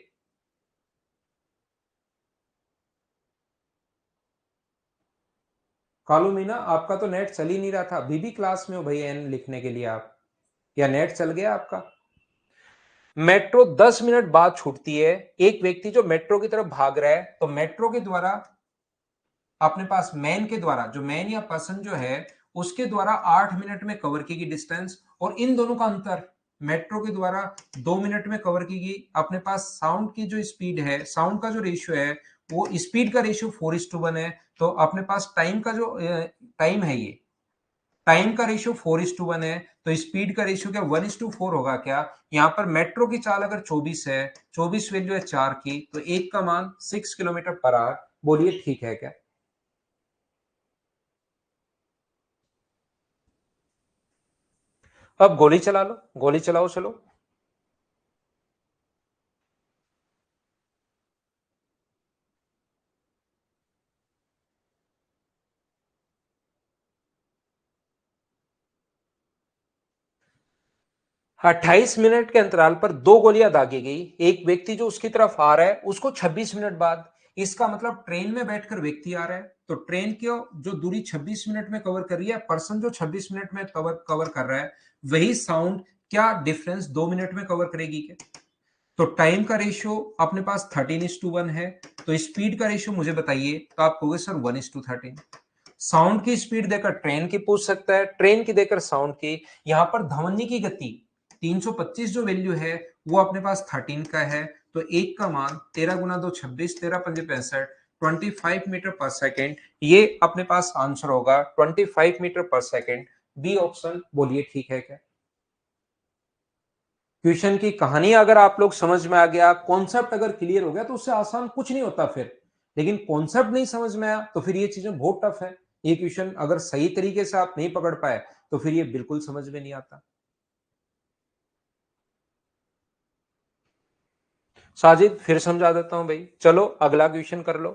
कालू मीना, आपका तो नेट चल ही नहीं रहा था, अभी भी क्लास में हो भाई एन लिखने के लिए आप, या नेट चल गया आपका? मेट्रो 10 मिनट बाद छूटती है। एक व्यक्ति जो मेट्रो की तरफ भाग रहा है, तो मेट्रो के द्वारा अपने पास मैन के द्वारा, जो मैन या पर्सन जो है, उसके द्वारा 8 मिनट में कवर की गई डिस्टेंस, और इन दोनों का अंतर मेट्रो के द्वारा 2 मिनट में कवर की गई। अपने पास साउंड की जो स्पीड है, साउंड का जो रेशियो है, वो स्पीड का रेशियो 4:1 है। तो अपने पास टाइम का जो टाइम है, ये टाइम का रेशियो 4:1 है, तो स्पीड का रेशियो क्या 1:4 होगा क्या? यहाँ पर मेट्रो की चाल अगर 24 है, 24 वैल्यू है 4 की, तो 1 का मान 6 किलोमीटर पर आवर, बोलिए ठीक है क्या? अब गोली चला लो, गोली चलाओ चलो। 28 मिनट के अंतराल पर दो गोलियां दागी गई। एक व्यक्ति जो उसकी तरफ आ रहा है उसको 26 मिनट बाद। इसका मतलब ट्रेन में बैठकर व्यक्ति आ रहा है, तो ट्रेन की जो दूरी 26 मिनट में कवर कर रही है, पर्सन जो 26 मिनट में कवर कवर कर रहा है, वही साउंड क्या डिफरेंस 2 मिनट में कवर करेगी क्या? तो टाइम का रेशियो अपने पास 13:1 है, तो स्पीड का रेशियो मुझे बताइए, तो आप कहोगे सर 1:13। साउंड की स्पीड देकर ट्रेन की पूछ सकता है, ट्रेन की देकर साउंड की। यहां पर ध्वनि की गति 325 जो वैल्यू है वो अपने पास 13 का है, तो एक का मान 13 गुना 2 26, 13 पंजे 65, 25 मीटर पर सेकेंड, ये अपने पास आंसर होगा 25 मीटर पर सेकेंड। बी ऑप्शन, बोलिए ठीक है क्या? क्वेश्चन की कहानी अगर आप लोग समझ में आ गया, कॉन्सेप्ट अगर क्लियर हो गया, तो उससे आसान कुछ नहीं होता फिर। लेकिन कॉन्सेप्ट नहीं समझ में आया तो फिर ये चीजें बहुत टफ है। ये क्वेश्चन अगर सही तरीके से आप नहीं पकड़ पाए तो फिर ये बिल्कुल समझ में नहीं आता। साजिद फिर समझा देता हूं भाई, चलो अगला क्वेश्चन कर लो।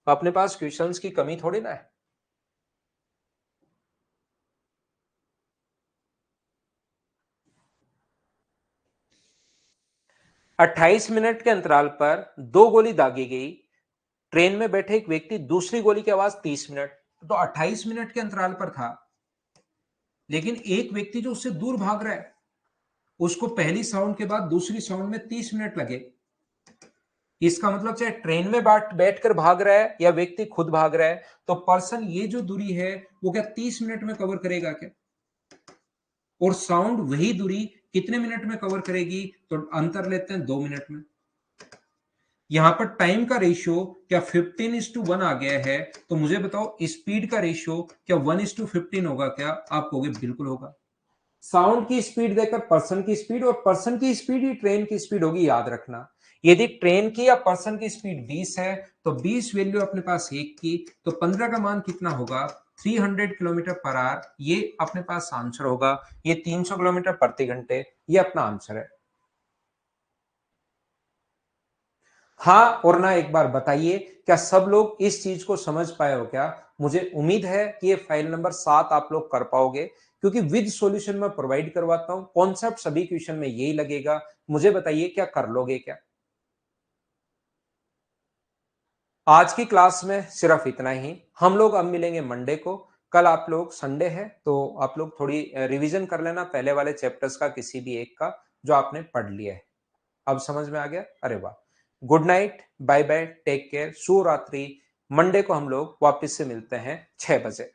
अपने पास क्वेश्चंस की कमी थोड़ी ना है। 28 मिनट के अंतराल पर दो गोली दागी गई। ट्रेन में बैठे एक व्यक्ति दूसरी गोली की आवाज 30 मिनट, तो 28 मिनट के अंतराल पर था। लेकिन एक व्यक्ति जो उससे दूर भाग रहा है, उसको पहली साउंड के बाद दूसरी साउंड में 30 मिनट लगे। इसका मतलब चाहे ट्रेन में बैठकर भाग रहा है या व्यक्ति खुद भाग रहा है, तो पर्सन ये जो दूरी है वो क्या 30 मिनट में कवर करेगा क्या? और साउंड वही दूरी कितने मिनट में कवर करेगी? तो अंतर लेते हैं 2 मिनट में। यहां पर टाइम का रेशियो क्या 15:1 आ गया है, तो मुझे बताओ स्पीड का रेशियो क्या 1:15 होगा क्या? आप कहोगे बिल्कुल होगा। साउंड की स्पीड देकर पर्सन की स्पीड, और पर्सन की स्पीड ही ट्रेन की स्पीड होगी, याद रखना। यदि ट्रेन की या पर्सन की स्पीड 20 है, तो 20 वैल्यू अपने पास एक की, तो 15 का मान कितना होगा? 300 किलोमीटर पर आवर, ये अपने पास आंसर होगा। ये 300 किलोमीटर प्रति घंटे, ये अपना आंसर है। हाँ और ना एक बार बताइए, क्या सब लोग इस चीज को समझ पाए हो क्या? मुझे उम्मीद है कि ये फाइल नंबर 7 आप लोग कर पाओगे, क्योंकि विद सॉल्यूशन मैं प्रोवाइड करवाता हूं। कॉन्सेप्ट सभी क्वेश्चन में यही लगेगा। मुझे बताइए क्या कर लोगे क्या? आज की क्लास में सिर्फ इतना ही। हम लोग अब मिलेंगे मंडे को। कल आप लोग संडे है, तो आप लोग थोड़ी रिवीजन कर लेना पहले वाले चैप्टर्स का, किसी भी एक का जो आपने पढ़ लिया है। अब समझ में आ गया? अरे वाह। Good night, bye bye, take care, शुभ रात्रि। मंडे को हम लोग वापस से मिलते हैं 6 बजे।